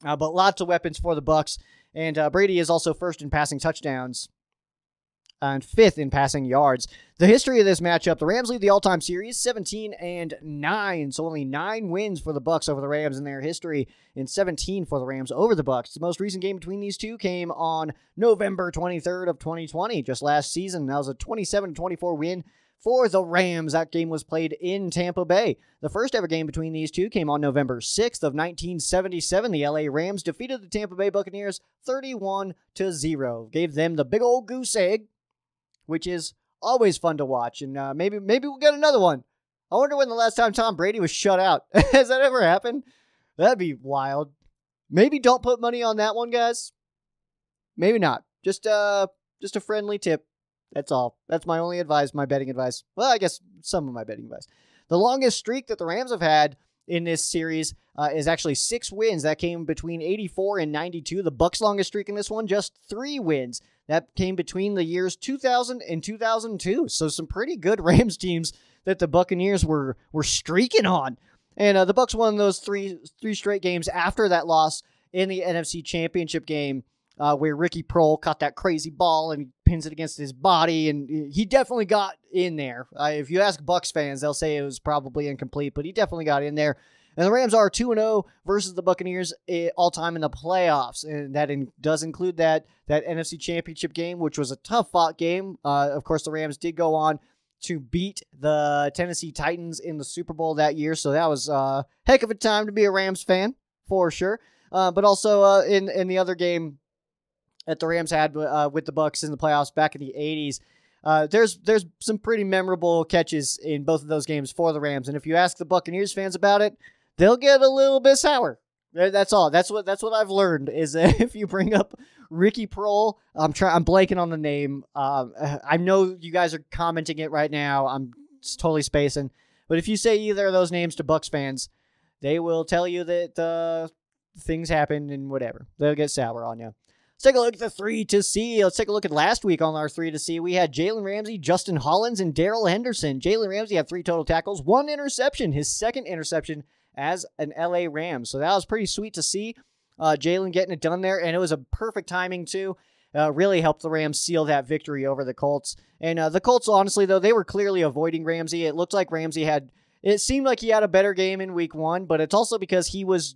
But lots of weapons for the Bucs, and Brady is also first in passing touchdowns and 5th in passing yards. The history of this matchup: the Rams lead the all-time series 17-9, so only 9 wins for the Bucs over the Rams in their history, and 17 for the Rams over the Bucs. The most recent game between these two came on November 23rd of 2020, just last season. That was a 27-24 win for the Rams. That game was played in Tampa Bay. The first ever game between these two came on November 6th of 1977. The LA Rams defeated the Tampa Bay Buccaneers 31-0. Gave them the big old goose egg, which is always fun to watch. And maybe we'll get another one. I wonder when the last time Tom Brady was shut out. Has that ever happened? That'd be wild. Maybe don't put money on that one, guys. Maybe not. Just a friendly tip. That's all. That's my only advice, my betting advice. Well, I guess some of my betting advice. The longest streak that the Rams have had in this series is actually 6 wins. That came between 84 and 92. The Bucs' longest streak in this one, just 3 wins. That came between the years 2000 and 2002. So some pretty good Rams teams that the Buccaneers were streaking on. And the Bucs won those three straight games after that loss in the NFC Championship game, where Ricky Prohl caught that crazy ball and pins it against his body, and he definitely got in there. If you ask Bucs fans, they'll say it was probably incomplete, but he definitely got in there. And the Rams are 2-0 versus the Buccaneers all-time in the playoffs, and that does include that NFC Championship game, which was a tough-fought game. Of course, the Rams did go on to beat the Tennessee Titans in the Super Bowl that year, so that was a heck of a time to be a Rams fan, for sure. But also in the other game that the Rams had with the Bucs in the playoffs back in the 80s, there's some pretty memorable catches in both of those games for the Rams, and if you ask the Buccaneers fans about it, they'll get a little bit sour. That's all. That's what I've learned is that if you bring up Ricky Prohl, I'm blanking on the name. I know you guys are commenting it right now. I'm totally spacing, but if you say either of those names to Bucs fans, they will tell you that things happen and whatever. They'll get sour on you. Let's take a look at the 3 to see. Let's take a look at last week on our 3 to see. We had Jalen Ramsey, Justin Hollins, and Darrell Henderson. Jalen Ramsey had 3 total tackles, 1 interception, his second interception as an LA Ram. So that was pretty sweet to see Jalen getting it done there, and it was a perfect timing too. really helped the Rams seal that victory over the Colts. And the Colts, honestly, though, they were clearly avoiding Ramsey. It looked like it seemed like he had a better game in week 1, but it's also because he was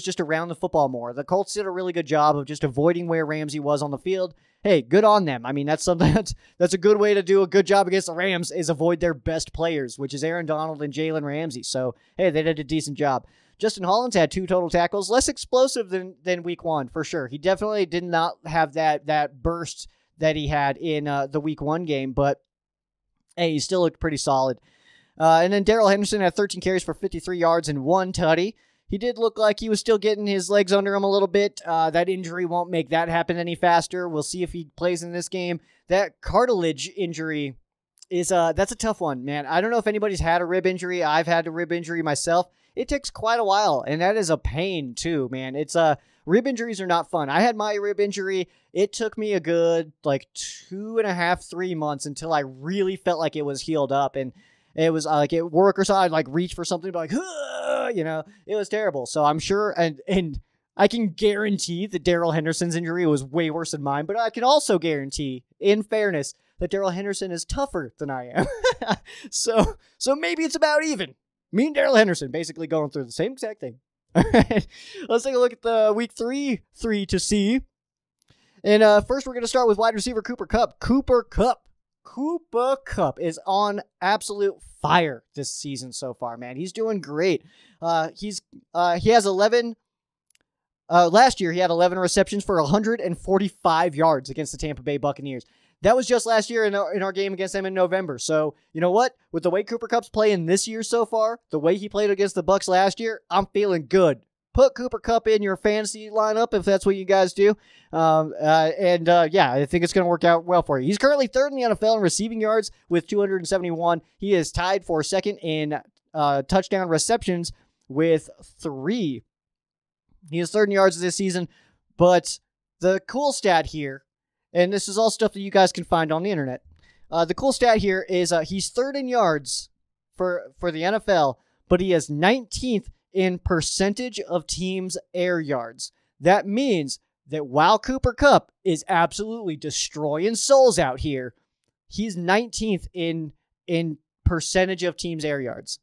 just around the football more. The Colts did a really good job of just avoiding where Ramsey was on the field. Hey, good on them. I mean, that's something that's a good way to do a good job against the Rams, is avoid their best players, which is Aaron Donald and Jalen Ramsey. So, hey, they did a decent job. Justin Hollins had 2 total tackles, less explosive than week 1, for sure. He definitely did not have that burst that he had in the week 1 game, but hey, he still looked pretty solid. And then Darrell Henderson had 13 carries for 53 yards and 1 tutty. He did look like he was still getting his legs under him a little bit. That injury won't make that happen any faster. We'll see if he plays in this game. That cartilage injury that's a tough one, man. I don't know if anybody's had a rib injury. I've had a rib injury myself. It takes quite a while, and that is a pain too, man. Rib injuries are not fun. I had my rib injury. It took me a good 2.5, 3 months until I really felt like it was healed up, and it was at work or so, I'd reach for something, but it was terrible. So I'm sure, and I can guarantee that Darrell Henderson's injury was way worse than mine, but I can also guarantee, in fairness, that Darrell Henderson is tougher than I am. So maybe it's about even. Me and Darrell Henderson basically going through the same exact thing. All right, let's take a look at the week 3 to see. And first, we're going to start with wide receiver Koopa Cup. Koopa Cup is on absolute fire this season so far, man. He's doing great. He has 11. Last year, he had 11 receptions for 145 yards against the Tampa Bay Buccaneers. That was just last year in our game against them in November. So, you know what? With the way Koopa Cup's playing this year so far, the way he played against the Bucs last year, I'm feeling good. Put Koopa Cup in your fantasy lineup if that's what you guys do. I think it's going to work out well for you. He's currently 3rd in the NFL in receiving yards with 271. He is tied for 2nd in touchdown receptions with 3. He is 3rd in yards this season, but the cool stat here, and this is all stuff that you guys can find on the internet. The cool stat here is he's 3rd in yards for the NFL, but he is 19th in percentage of teams' air yards. That means that while Koopa Cup is absolutely destroying souls out here, he's 19th in percentage of teams' air yards.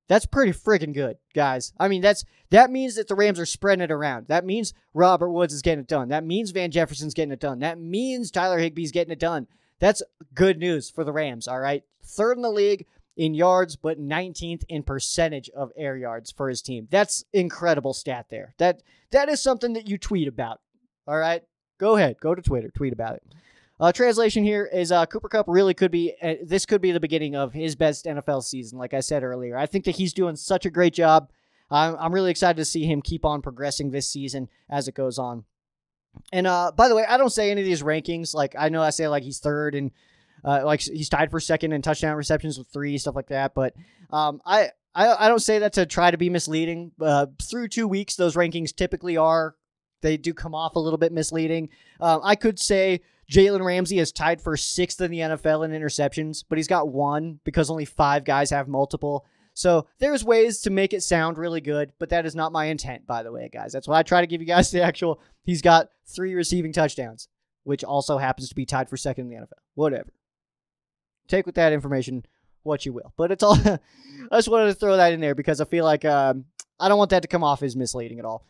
That's pretty freaking good, guys. I mean, that means that the Rams are spreading it around. That means Robert Woods is getting it done. That means Van Jefferson's getting it done. That means Tyler Higbee's getting it done. That's good news for the Rams, all right? 3rd in the league in yards, but 19th in percentage of air yards for his team. That's incredible stat there. That is something that you tweet about, all right? Go ahead. Go to Twitter. Tweet about it. Translation here is Koopa Cup really could be, this could be the beginning of his best NFL season, like I said earlier. I think that he's doing such a great job. I'm really excited to see him keep on progressing this season as it goes on. And by the way, I don't say any of these rankings. I know I say he's 3rd and he's tied for 2nd in touchdown receptions with 3, stuff like that. But I don't say that to try to be misleading. Through 2 weeks, those rankings typically they do come off a little bit misleading. I could say Jalen Ramsey is tied for 6th in the NFL in interceptions, but he's got 1 because only 5 guys have multiple. So there's ways to make it sound really good, but that is not my intent, by the way, guys. That's why I try to give you guys the actual. He's got 3 receiving touchdowns, which also happens to be tied for 2nd in the NFL. Whatever. Take with that information what you will. But it's all. I just wanted to throw that in there because I feel like I don't want that to come off as misleading at all.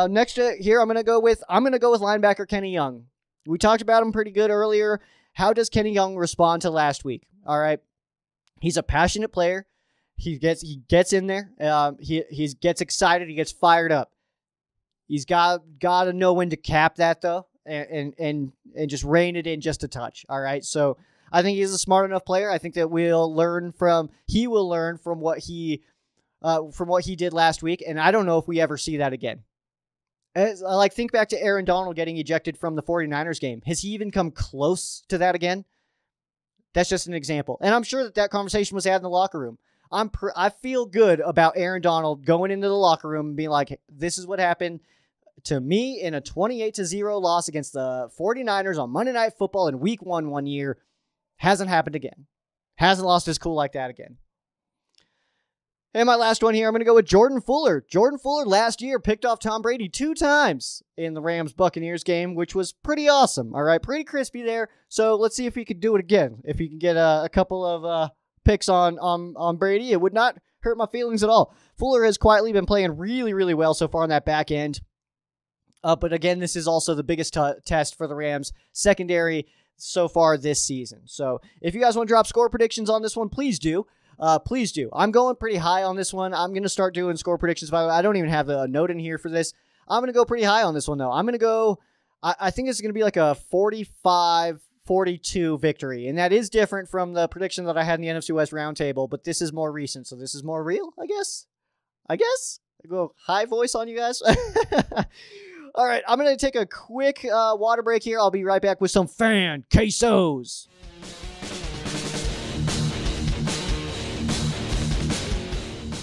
Next here, I'm gonna go with linebacker Kenny Young. We talked about him pretty good earlier. How does Kenny Young respond to last week? All right, he's a passionate player. He gets in there. He gets excited. He gets fired up. He's got to know when to cap that though, and just rein it in just a touch. All right, so I think he's a smart enough player. I think that he will learn from what he did last week, and I don't know if we ever see that again. Think back to Aaron Donald getting ejected from the 49ers game. Has he even come close to that again? That's just an example. And I'm sure that conversation was had in the locker room. I feel good about Aaron Donald going into the locker room and being like, this is what happened to me in a 28-0 loss against the 49ers on Monday Night Football in week 1 year. Hasn't happened again. Hasn't lost his cool like that again. And my last one here, I'm going to go with Jordan Fuller. Jordan Fuller last year picked off Tom Brady 2 times in the Rams-Buccaneers game, which was pretty awesome. All right, pretty crispy there. So let's see if he could do it again. If he can get a couple of picks on Brady, it would not hurt my feelings at all. Fuller has quietly been playing really, really well so far on that back end. But again, this is also the biggest test for the Rams secondary so far this season. So if you guys want to drop score predictions on this one, please do. Please do. I'm going pretty high on this one. I'm going to start doing score predictions. By the way, I don't even have a note in here for this. I'm going to go pretty high on this one, though. I'm going to go, I think it's going to be like a 45-42 victory. And that is different from the prediction that I had in the NFC West Roundtable, but this is more recent, so this is more real, I guess. I go high voice on you guys. All right, I'm going to take a quick water break here. I'll be right back with some fan quesos.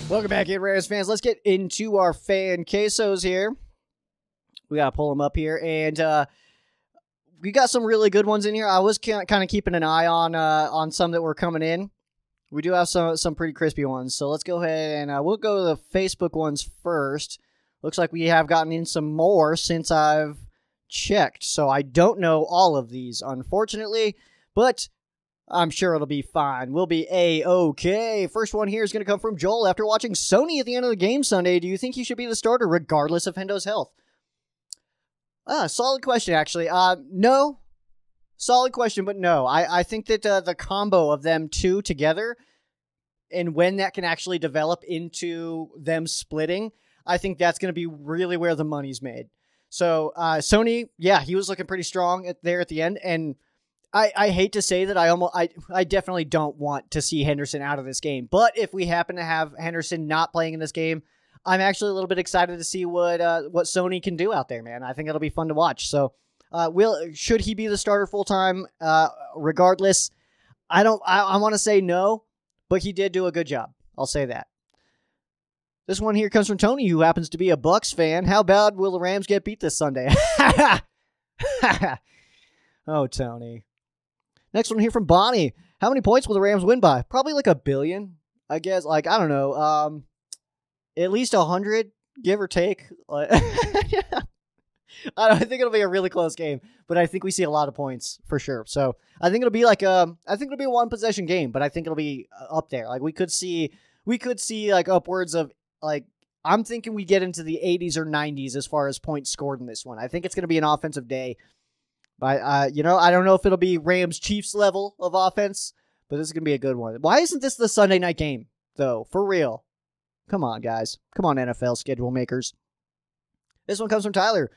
Welcome back in, Rams fans. Let's get into our fan quesos here. We got to pull them up here. And we got some really good ones in here. I was kind of keeping an eye on some that were coming in. We do have some pretty crispy ones. So let's go ahead and we'll go to the Facebook ones first. Looks like we have gotten in some more since I've checked. So I don't know all of these, unfortunately. But I'm sure it'll be fine. We'll be A-okay. First one here is going to come from Joel. After watching Sony at the end of the game Sunday, do you think he should be the starter regardless of Hendo's health? Solid question, actually. No. Solid question, but no. I think that the combo of them two together and when that can actually develop into them splitting, I think that's going to be really where the money's made. So Sony, yeah, he was looking pretty strong there at the end, and I hate to say that I definitely don't want to see Henderson out of this game. But if we happen to have Henderson not playing in this game, I'm actually a little bit excited to see what Sony can do out there, man. I think it'll be fun to watch. So, should he be the starter full time? Regardless, I want to say no, but he did do a good job. I'll say that. This one here comes from Tony, who happens to be a Bucs fan. How bad will the Rams get beat this Sunday? Oh, Tony. Next one here from Bonnie. How many points will the Rams win by? Probably like 1 billion, I guess. Like, I don't know. At least 100, give or take. I think it'll be a really close game, but I think we see a lot of points for sure. So I think it'll be like a one possession game, but I think it'll be up there. Like we could see like upwards of like, I'm thinking we get into the 80s or 90s as far as points scored in this one. I think it's going to be an offensive day. But, I don't know if it'll be Rams-Chiefs level of offense, but this is going to be a good one. Why isn't this the Sunday night game, though? For real. Come on, guys. Come on, NFL schedule makers. This one comes from Tyler.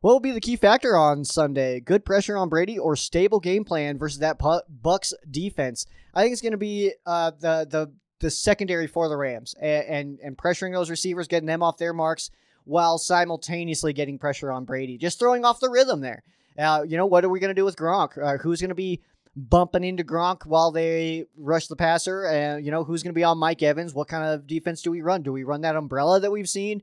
What will be the key factor on Sunday? Good pressure on Brady or stable game plan versus that Bucs defense? I think it's going to be the secondary for the Rams and pressuring those receivers, getting them off their marks while simultaneously getting pressure on Brady. Just throwing off the rhythm there. What are we going to do with Gronk? Who's going to be bumping into Gronk while they rush the passer? And, who's going to be on Mike Evans? What kind of defense do we run? Do we run that umbrella that we've seen?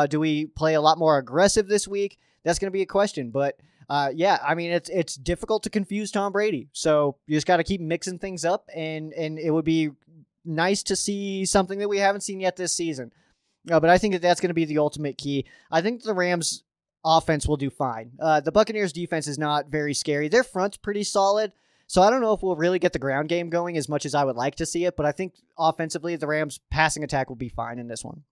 Do we play a lot more aggressive this week? That's going to be a question. But, it's difficult to confuse Tom Brady. So you just got to keep mixing things up, and it would be nice to see something that we haven't seen yet this season. But I think that's going to be the ultimate key. I think the Rams offense will do fine. The Buccaneers defense is not very scary. Their front's pretty solid, so I don't know if we'll really get the ground game going as much as I would like to see it, but I think offensively the Rams' passing attack will be fine in this one.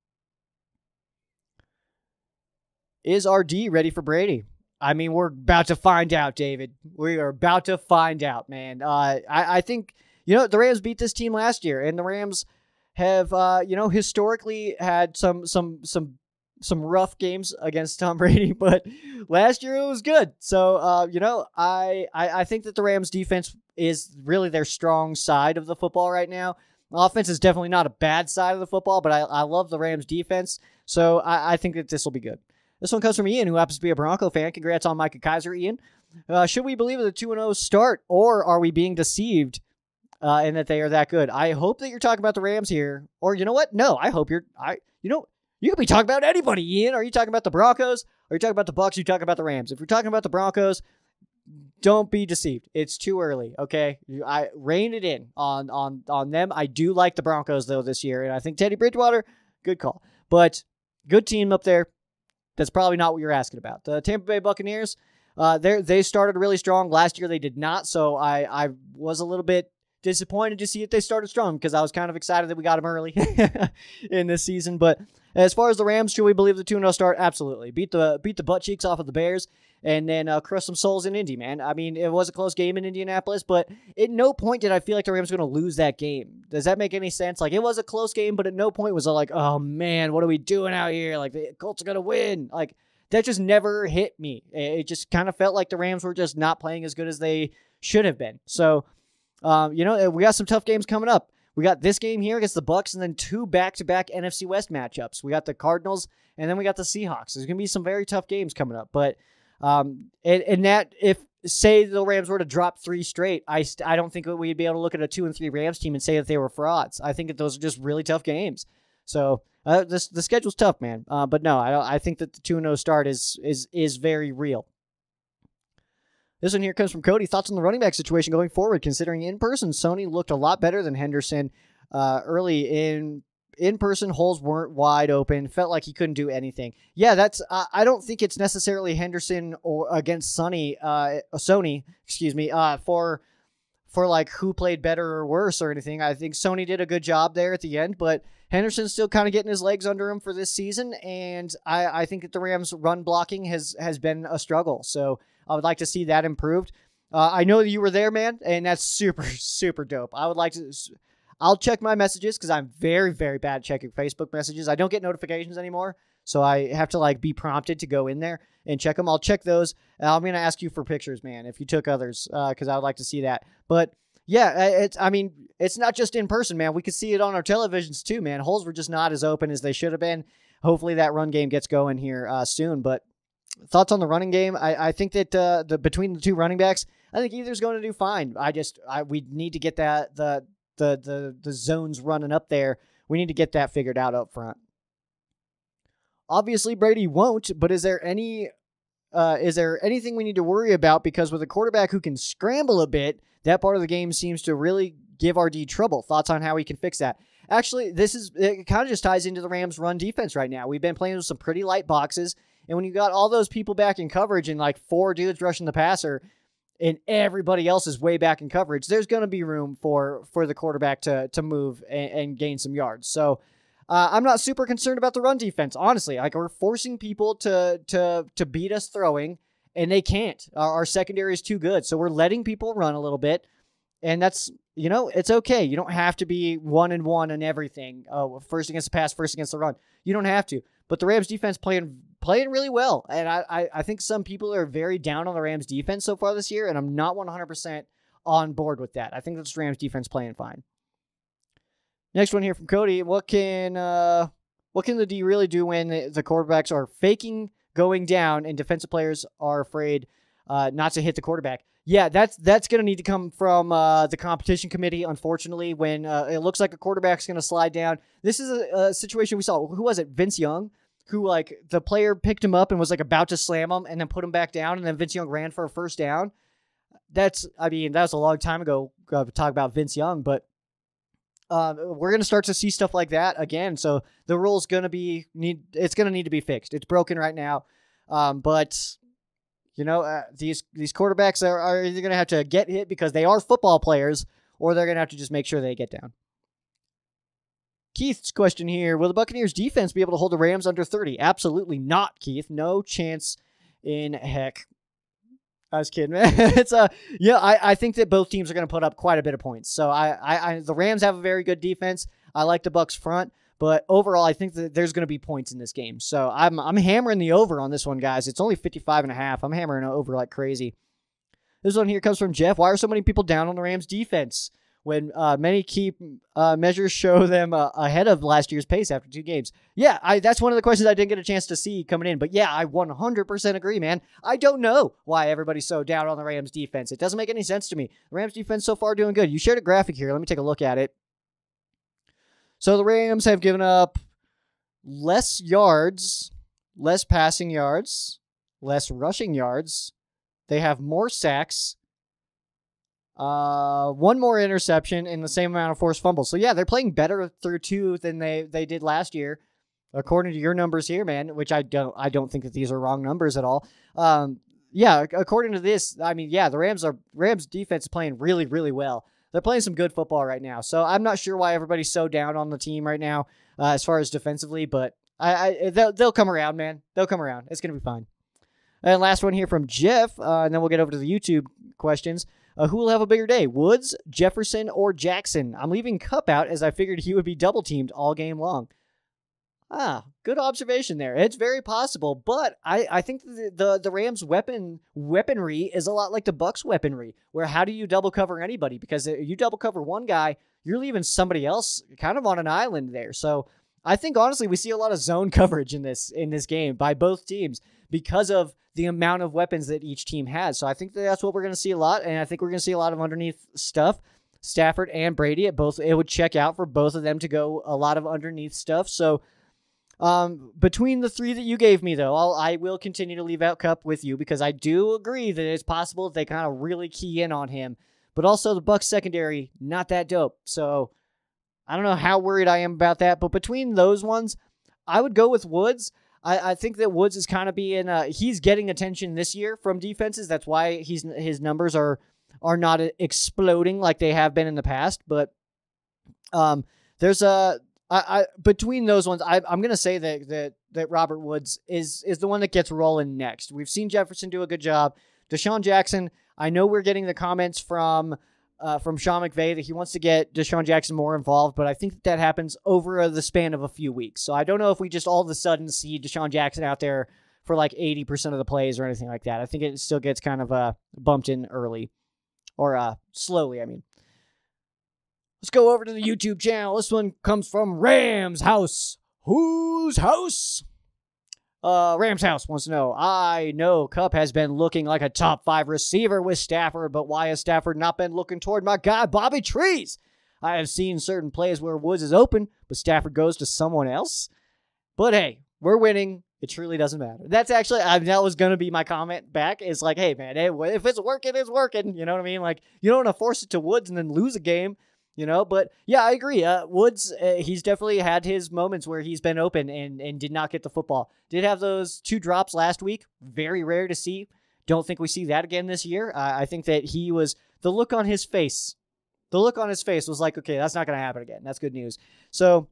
Is RD ready for Brady? I mean, we're about to find out, David. We are about to find out, man. I think, the Rams beat this team last year, and the Rams have, historically had some rough games against Tom Brady, but last year it was good. So, I think that the Rams defense is really their strong side of the football right now. Offense is definitely not a bad side of the football, but I love the Rams defense. So I think that this will be good. This one comes from Ian, who happens to be a Bronco fan. Congrats on Micah Kaiser, Ian. Should we believe in the 2-0 start, or are we being deceived in that they are that good? I hope that you're talking about the Rams here. Or you know what? No, I hope you could be talking about anybody, Ian. Are you talking about the Broncos? Are you talking about the Bucs? Are you talking about the Rams? If you're talking about the Broncos, don't be deceived. It's too early, okay? I rein it in on them. I do like the Broncos, though, this year, and I think Teddy Bridgewater, good call. But good team up there. That's probably not what you're asking about. The Tampa Bay Buccaneers, they started really strong. Last year they did not, so I was a little bit disappointed to see that they started strong because I was kind of excited that we got them early in this season. But as far as the Rams, should we believe the 2-0 start? Absolutely. Beat the butt cheeks off of the Bears and then crush some souls in Indy, man. I mean, it was a close game in Indianapolis, but at no point did I feel like the Rams were going to lose that game. Does that make any sense? Like, it was a close game, but at no point was I like, oh, man, what are we doing out here? Like, the Colts are going to win. Like, that just never hit me. It just kind of felt like the Rams were just not playing as good as they should have been. So, we got some tough games coming up. We got this game here against the Bucs and then 2 back-to-back NFC West matchups. We got the Cardinals and then we got the Seahawks. There's going to be some very tough games coming up. But if, say, the Rams were to drop 3 straight, I don't think we'd be able to look at a 2-3 Rams team and say that they were frauds. I think that those are just really tough games. So the schedule's tough, man. But no, I think that the 2-0 start is very real. This one here comes from Cody. Thoughts on the running back situation going forward, considering in person, Sony looked a lot better than Henderson early in person. Holes weren't wide open. Felt like he couldn't do anything. Yeah, that's. I don't think it's necessarily Henderson or against Sony, for like who played better or worse or anything. I think Sony did a good job there at the end, but Henderson's still kind of getting his legs under him for this season, and I think that the Rams' run blocking has been a struggle. So I would like to see that improved. I know that you were there, man, and that's super, super dope. I'll check my messages because I'm very, very bad at checking Facebook messages. I don't get notifications anymore, so I have to be prompted to go in there and check them. I'll check those. I'm going to ask you for pictures, man, if you took others, because I would like to see that. But yeah, it's not just in person, man. We could see it on our televisions too, man. Holes were just not as open as they should have been. Hopefully that run game gets going here soon. But thoughts on the running game? I think that between the 2 running backs, I think either's going to do fine. We need to get the zones running up there. We need to get that figured out up front. Obviously, Brady won't, but is there anything we need to worry about? Because with a quarterback who can scramble a bit, that part of the game seems to really give RD trouble. Thoughts on how we can fix that? Actually, it kind of just ties into the Rams' run defense right now. We've been playing with some pretty light boxes, and when you got all those people back in coverage and 4 dudes rushing the passer, and everybody else is way back in coverage, there's going to be room for the quarterback to move and gain some yards. So I'm not super concerned about the run defense, honestly. We're forcing people to beat us throwing, and they can't. Our secondary is too good, so we're letting people run a little bit, and that's, it's okay. You don't have to be 1-1 in everything. First against the pass, first against the run. You don't have to. But the Rams defense playing really well, and I think some people are very down on the Rams defense so far this year, and I'm not 100% on board with that. I think that's Rams defense playing fine. Next one here from Cody. What can the D really do when the quarterbacks are faking going down and defensive players are afraid not to hit the quarterback? Yeah, that's going to need to come from the competition committee, unfortunately, when it looks like a quarterback's going to slide down. This is a situation we saw. Who was it? Vince Young, who the player picked him up and was about to slam him and then put him back down, and then Vince Young ran for a first down. That was a long time ago to talk about Vince Young, but we're going to start to see stuff like that again. So the rule's going to need to be fixed. It's broken right now. But these quarterbacks are either going to have to get hit because they are football players, or they're going to have to just make sure they get down. Keith's question here. Will the Buccaneers defense be able to hold the Rams under 30? Absolutely not, Keith. No chance in heck. I was kidding, man. I think that both teams are going to put up quite a bit of points. So the Rams have a very good defense. I like the Bucs front, but overall, I think that there's going to be points in this game. So I'm hammering the over on this one, guys. It's only 55.5. I'm hammering over like crazy. This one here comes from Jeff. Why are so many people down on the Rams defense when many key measures show them ahead of last year's pace after 2 games? Yeah, that's one of the questions I didn't get a chance to see coming in. But yeah, I 100% agree, man. I don't know why everybody's so down on the Rams defense. It doesn't make any sense to me. The Rams defense so far doing good. You shared a graphic here. Let me take a look at it. So the Rams have given up less yards, less passing yards, less rushing yards They have more sacks, one more interception, and the same amount of forced fumbles. So yeah, they're playing better through 2 than they did last year, according to your numbers here, man. Which I don't think that these are wrong numbers at all. Yeah, according to this, I mean, yeah, the Rams defense is playing really, really well. They're playing some good football right now. So I'm not sure why everybody's so down on the team right now as far as defensively, but they'll come around, man. They'll come around. It's gonna be fine. And last one here from Jeff, and then we'll get over to the YouTube questions. Who will have a bigger day, Woods, Jefferson, or Jackson? I'm leaving Cup out as I figured he would be double-teamed all game long. Good observation there. It's very possible, but I think the Rams' weaponry is a lot like the Bucs' weaponry, where how do you double cover anybody? Because if you double cover one guy, you're leaving somebody else kind of on an island there. So I think, honestly, we see a lot of zone coverage in this game by both teams because of the amount of weapons that each team has. So I think that's what we're going to see a lot, and I think we're going to see a lot of underneath stuff. Stafford and Brady, it would check out for both of them to go a lot of underneath stuff. So between the 3 that you gave me, though, I will continue to leave out Cup with you because I do agree that it's possible that they kind of really key in on him. But also the Bucs secondary, not that dope. So I don't know how worried I am about that. But between those ones, I would go with Woods. I think that Woods is kind of he's getting attention this year from defenses. That's why his numbers are not exploding like they have been in the past. But there's between those ones, I'm gonna say that Robert Woods is the one that gets rolling next. We've seen Jefferson do a good job. Deshaun Jackson, I know we're getting the comments from Sean McVay that he wants to get Deshaun Jackson more involved, but I think that happens over the span of a few weeks. So I don't know if we just all of a sudden see Deshaun Jackson out there for like 80% of the plays or anything like that. I think it still gets kind of bumped in early or slowly, I mean. Let's go over to the YouTube channel. This one comes from Rams House. Whose house? Rams House wants to know, I know Cup has been looking like a top 5 receiver with Stafford, but why has Stafford not been looking toward my guy, Bobby Trees? I have seen certain plays where Woods is open, but Stafford goes to someone else. But hey, we're winning. It truly doesn't matter. That's actually, that was going to be my comment back. It's like, hey, man, if it's working, it's working. You know what I mean? Like, you don't want to force it to Woods and then lose a game. You know, but yeah, I agree. Woods, he's definitely had his moments where he's been open and did not get the football. Did have those 2 drops last week. Very rare to see. Don't think we see that again this year. I think that the look on his face was like, okay, that's not going to happen again. That's good news. So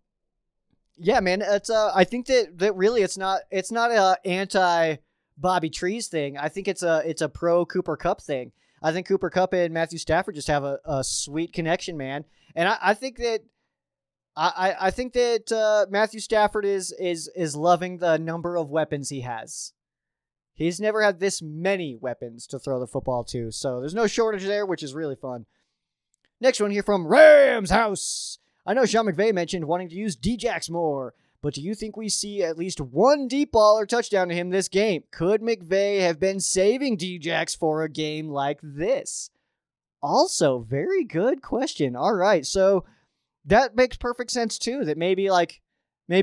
yeah, man, it's I think that really it's not a anti Bobby Trees thing. I think it's a pro Cooper Cup thing. I think Cooper Kupp and Matthew Stafford just have a sweet connection, man. And I think that I think that Matthew Stafford is loving the number of weapons he has. He's never had this many weapons to throw the football to, so there's no shortage there, which is really fun. Next one here from Rams House. I know Sean McVay mentioned wanting to use D-Jax more, but do you think we see at least one deep ball or touchdown to him this game? Could McVay have been saving D-Jax for a game like this? Also, very good question. All right, so that makes perfect sense too, that maybe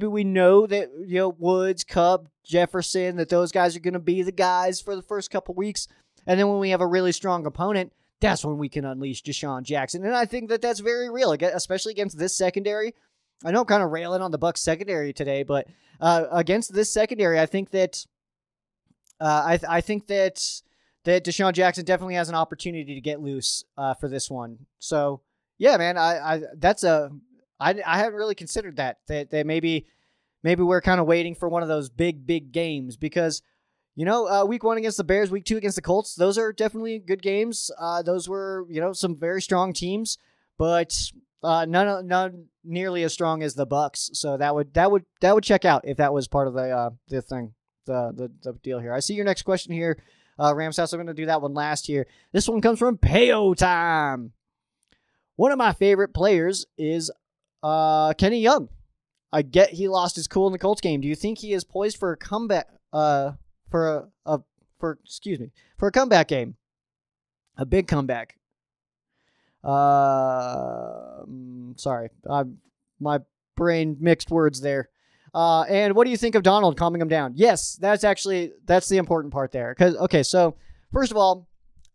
we know that, you know, Woods, Cup, Jefferson, that those guys are going to be the guys for the first couple weeks, and then when we have a really strong opponent, that's when we can unleash Deshaun Jackson. And I think that that's very real, especially against this secondary. I know I'm kind of railing on the Bucs secondary today, but against this secondary, I think that I think that Deshaun Jackson definitely has an opportunity to get loose for this one. So yeah, man, I haven't really considered that maybe we're kind of waiting for one of those big games because, you know, week 1 against the Bears, week 2 against the Colts, those are definitely good games. Those were, you know, some very strong teams, but none nearly as strong as the Bucs. So that would check out if that was part of the thing, the deal here. I see your next question here, Rams House. I'm going to do that one last here. This one comes from Payo Time. One of my favorite players is Kenny Young. I get he lost his cool in the Colts game. Do you think he is poised for a comeback? For a comeback game, a big comeback. Sorry, my brain mixed words there. And what do you think of Donald calming him down? Yes, that's the important part there. So first of all,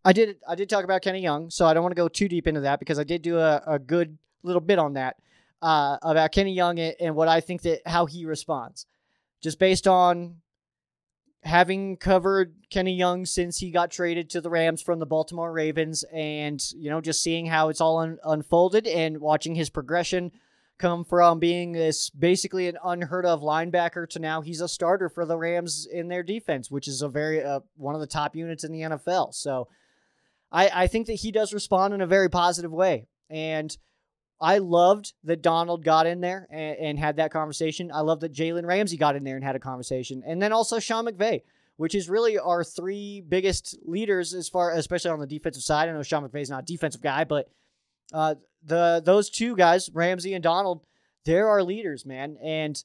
I did talk about Kenny Young, so I don't want to go too deep into that because I did do a good little bit on that about Kenny Young and what I think that how he responds. Just based on having covered Kenny Young since he got traded to the Rams from the Baltimore Ravens and, just seeing how it's all unfolded and watching his progression come from being this basically an unheard of linebacker to now he's a starter for the Rams in their defense, which is a very one of the top units in the NFL. So I think that he does respond in a very positive way. And I loved that Donald got in there and had that conversation. I love that Jalen Ramsey got in there and had a conversation. And then also Sean McVay, which is really our three biggest leaders especially on the defensive side. I know Sean McVay's not a defensive guy, but those two guys, Ramsey and Donald, they're our leaders, man. And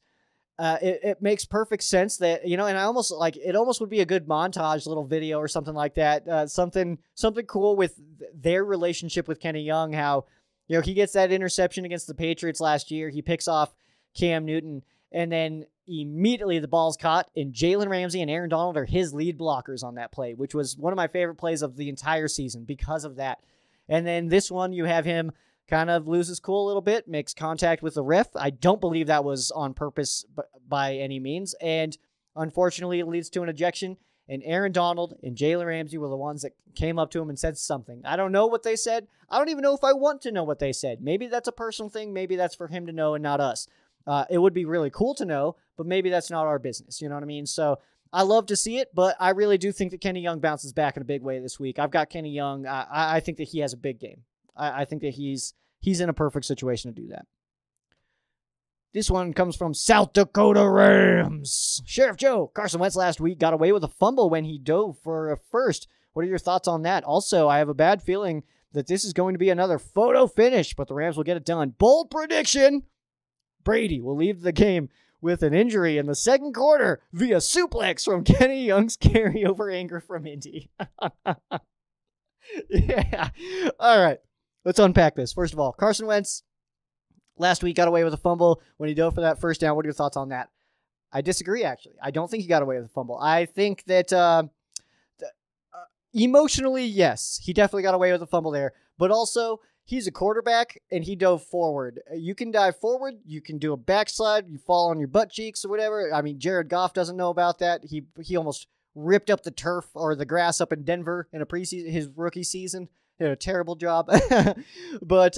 it makes perfect sense that, and I almost it almost would be a good montage little video or something like that. Something cool with their relationship with Kenny Young, how, he gets that interception against the Patriots last year. He picks off Cam Newton, and then immediately the ball's caught, and Jalen Ramsey and Aaron Donald are his lead blockers on that play, which was one of my favorite plays of the entire season because of that. And then this one, you have him kind of lose his cool a little bit, makes contact with the ref. I don't believe that was on purpose by any means, and unfortunately it leads to an ejection. And Aaron Donald and Jalen Ramsey were the ones that came up to him and said something. I don't know what they said. I don't even know if I want to know what they said. Maybe that's a personal thing. Maybe that's for him to know and not us. It would be really cool to know, but maybe that's not our business. You know what I mean? So I love to see it, but I really do think that Kenny Young bounces back in a big way this week. I've got Kenny Young. I think that he has a big game. I think that he's in a perfect situation to do that. This one comes from South Dakota Rams. Sheriff Joe, Carson Wentz last week got away with a fumble when he dove for a first. What are your thoughts on that? Also, I have a bad feeling that this is going to be another photo finish, but the Rams will get it done. Bold prediction. Brady will leave the game with an injury in the second quarter via suplex from Kenny Young's carryover anger from Indy. Yeah. All right. Let's unpack this. First of all, Carson Wentz last week got away with a fumble when he dove for that first down. What are your thoughts on that? I disagree, actually. I don't think he got away with a fumble. I think that emotionally, yes, he definitely got away with a fumble there. But also, he's a quarterback, and he dove forward. You can dive forward. You can do a backslide. You fall on your butt cheeks or whatever. I mean, Jared Goff doesn't know about that. He almost ripped up the turf or the grass up in Denver in his rookie season. He did a terrible job. But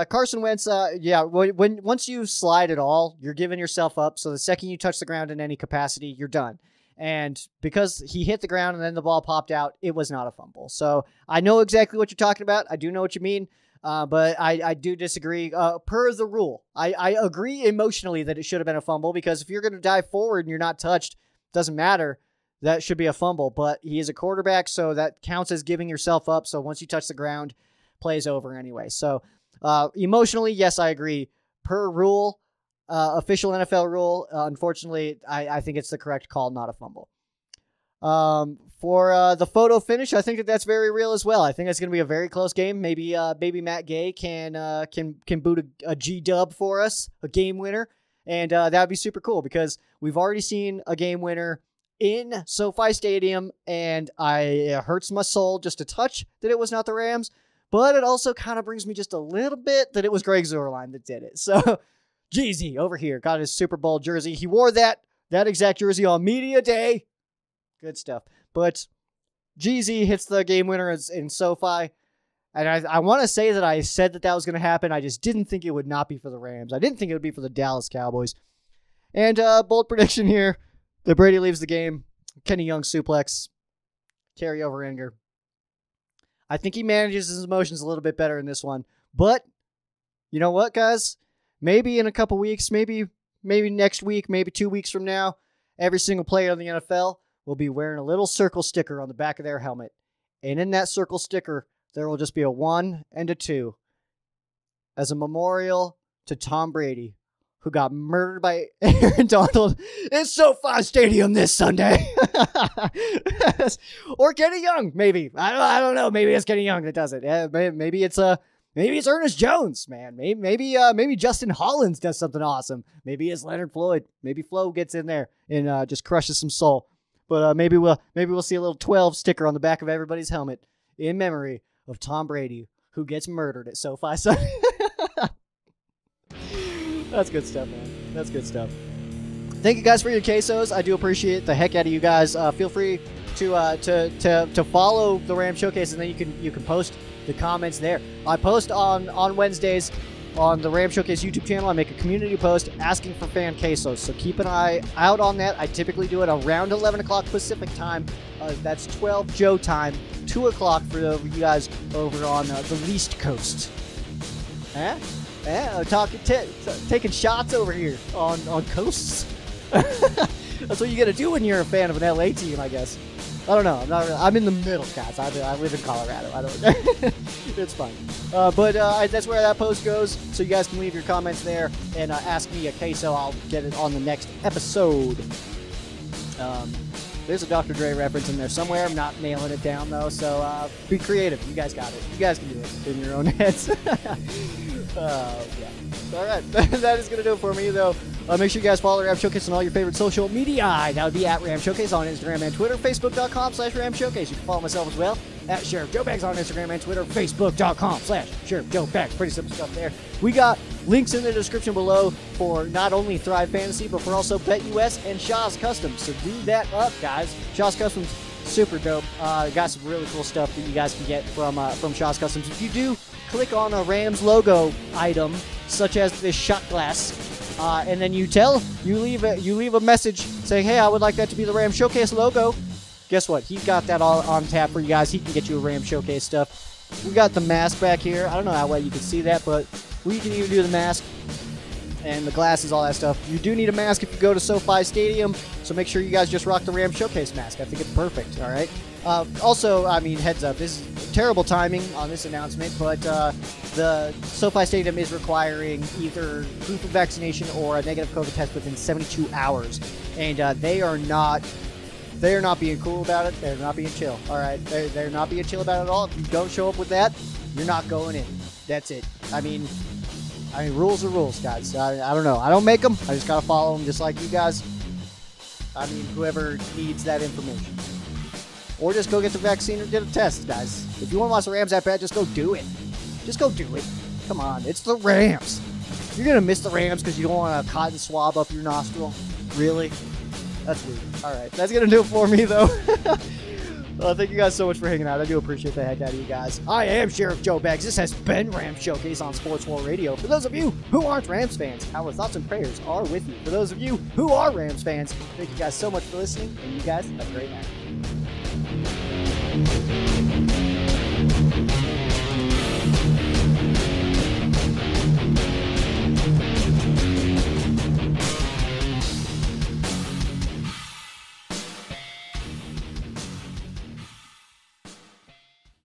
Carson Wentz, once you slide at all, you're giving yourself up. So the second you touch the ground in any capacity, you're done. And because he hit the ground and then the ball popped out, it was not a fumble. So I know exactly what you're talking about. I do know what you mean, but I do disagree. Per the rule, I agree emotionally that it should have been a fumble because if you're going to dive forward and you're not touched, doesn't matter. That should be a fumble. But he is a quarterback, so that counts as giving yourself up. So once you touch the ground, play's over anyway. So emotionally, yes, I agree. Per rule, official NFL rule, unfortunately, I think it's the correct call, not a fumble. For the photo finish, I think that's very real as well. I think it's going to be a very close game. Maybe baby Matt Gay can boot a G-dub for us, a game winner, and that would be super cool because we've already seen a game winner in SoFi Stadium, and it hurts my soul just a touch that it was not the Rams, but it also kind of brings me just a little bit that it was Greg Zuerlein that did it. So Jeezy over here got his Super Bowl jersey. He wore that exact jersey on media day. Good stuff. But Jeezy hits the game winner in SoFi. And I want to say that I said that was going to happen. I just didn't think it would not be for the Rams. I didn't think it would be for the Dallas Cowboys. And bold prediction here. that Brady leaves the game. Kenny Young suplex. Carryover anger. I think he manages his emotions a little bit better in this one. But, you know what, guys? Maybe in a couple weeks, maybe next week, maybe 2 weeks from now, every single player in the NFL will be wearing a little circle sticker on the back of their helmet. And in that circle sticker, there will just be a 1 and a 2 as a memorial to Tom Brady, who got murdered by Aaron Donald in SoFi Stadium this Sunday. Or Kenny Young, maybe. I don't know. Maybe it's Kenny Young that does it. Maybe it's Ernest Jones, man. Maybe Justin Hollins does something awesome. Maybe it's Leonard Floyd. Maybe Flo gets in there and just crushes some soul. But maybe we'll see a little 12 sticker on the back of everybody's helmet in memory of Tom Brady, who gets murdered at SoFi Stadium. That's good stuff, man. That's good stuff. Thank you guys for your quesos. I do appreciate the heck out of you guys. Feel free to follow the Ram Showcase, and then you can post the comments there. I post on Wednesdays on the Ram Showcase YouTube channel. I make a community post asking for fan quesos, so keep an eye out on that. I typically do it around 11 o'clock Pacific time. That's 12 Joe time, 2 o'clock for you guys over on the East Coast. Taking shots over here on coasts. That's what you got to do when you're a fan of an LA team, I guess. I don't know. I'm not really, I'm in the middle, guys. I live in Colorado. I don't. It's fine. But that's where that post goes. So you guys can leave your comments there and ask me a queso. I'll get it on the next episode. There's a Dr. Dre reference in there somewhere. I'm not nailing it down though. So be creative. You guys got it. You guys can do it in your own heads. Yeah. All right. That is going to do it for me, though. Make sure you guys follow Ram Showcase on all your favorite social media. That would be at Ram Showcase on Instagram and Twitter. Facebook.com/Ram Showcase. You can follow myself as well at Sheriff Joe Bags on Instagram and Twitter. Facebook.com/Sheriff Joe Bags. Pretty simple stuff there. We got links in the description below for not only Thrive Fantasy, but for also BetUS and Shaw's Customs. So do that up, guys. Shaw's Customs, super dope. Got some really cool stuff that you guys can get from Shaw's Customs. If you do click on a Rams logo item, such as this shot glass, and then you leave a message saying, hey, I would like that to be the Ram Showcase logo. Guess what? He's got that all on tap for you guys. He can get you a Ram Showcase stuff. We got the mask back here. I don't know how well you can see that, but we can even do the mask and the glasses, all that stuff. You do need a mask if you go to SoFi Stadium, so make sure you guys just rock the Ram Showcase mask. I think it's perfect, all right? Also, I mean, heads up, this is terrible timing on this announcement, but the SoFi Stadium is requiring either proof of vaccination or a negative COVID test within 72 hours, and they are not being cool about it. They're not being chill, all right? They're not being chill about it at all. If you don't show up with that, you're not going in. That's it. I mean, rules are rules, guys. I don't know. I don't make them. I just got to follow them just like you guys. I mean, whoever needs that information. Or just go get the vaccine or get a test, guys. If you want to watch the Rams that bad, just go do it. Just go do it. Come on. It's the Rams. You're going to miss the Rams because you don't want a cotton swab up your nostril? Really? That's weird. All right. That's going to do it for me, though. Thank you guys so much for hanging out. I do appreciate the heck out of you guys. I am Sheriff Joe Bags. This has been Rams Showcase on Sports War Radio. For those of you who aren't Rams fans, our thoughts and prayers are with you. For those of you who are Rams fans, thank you guys so much for listening, and you guys have a great night.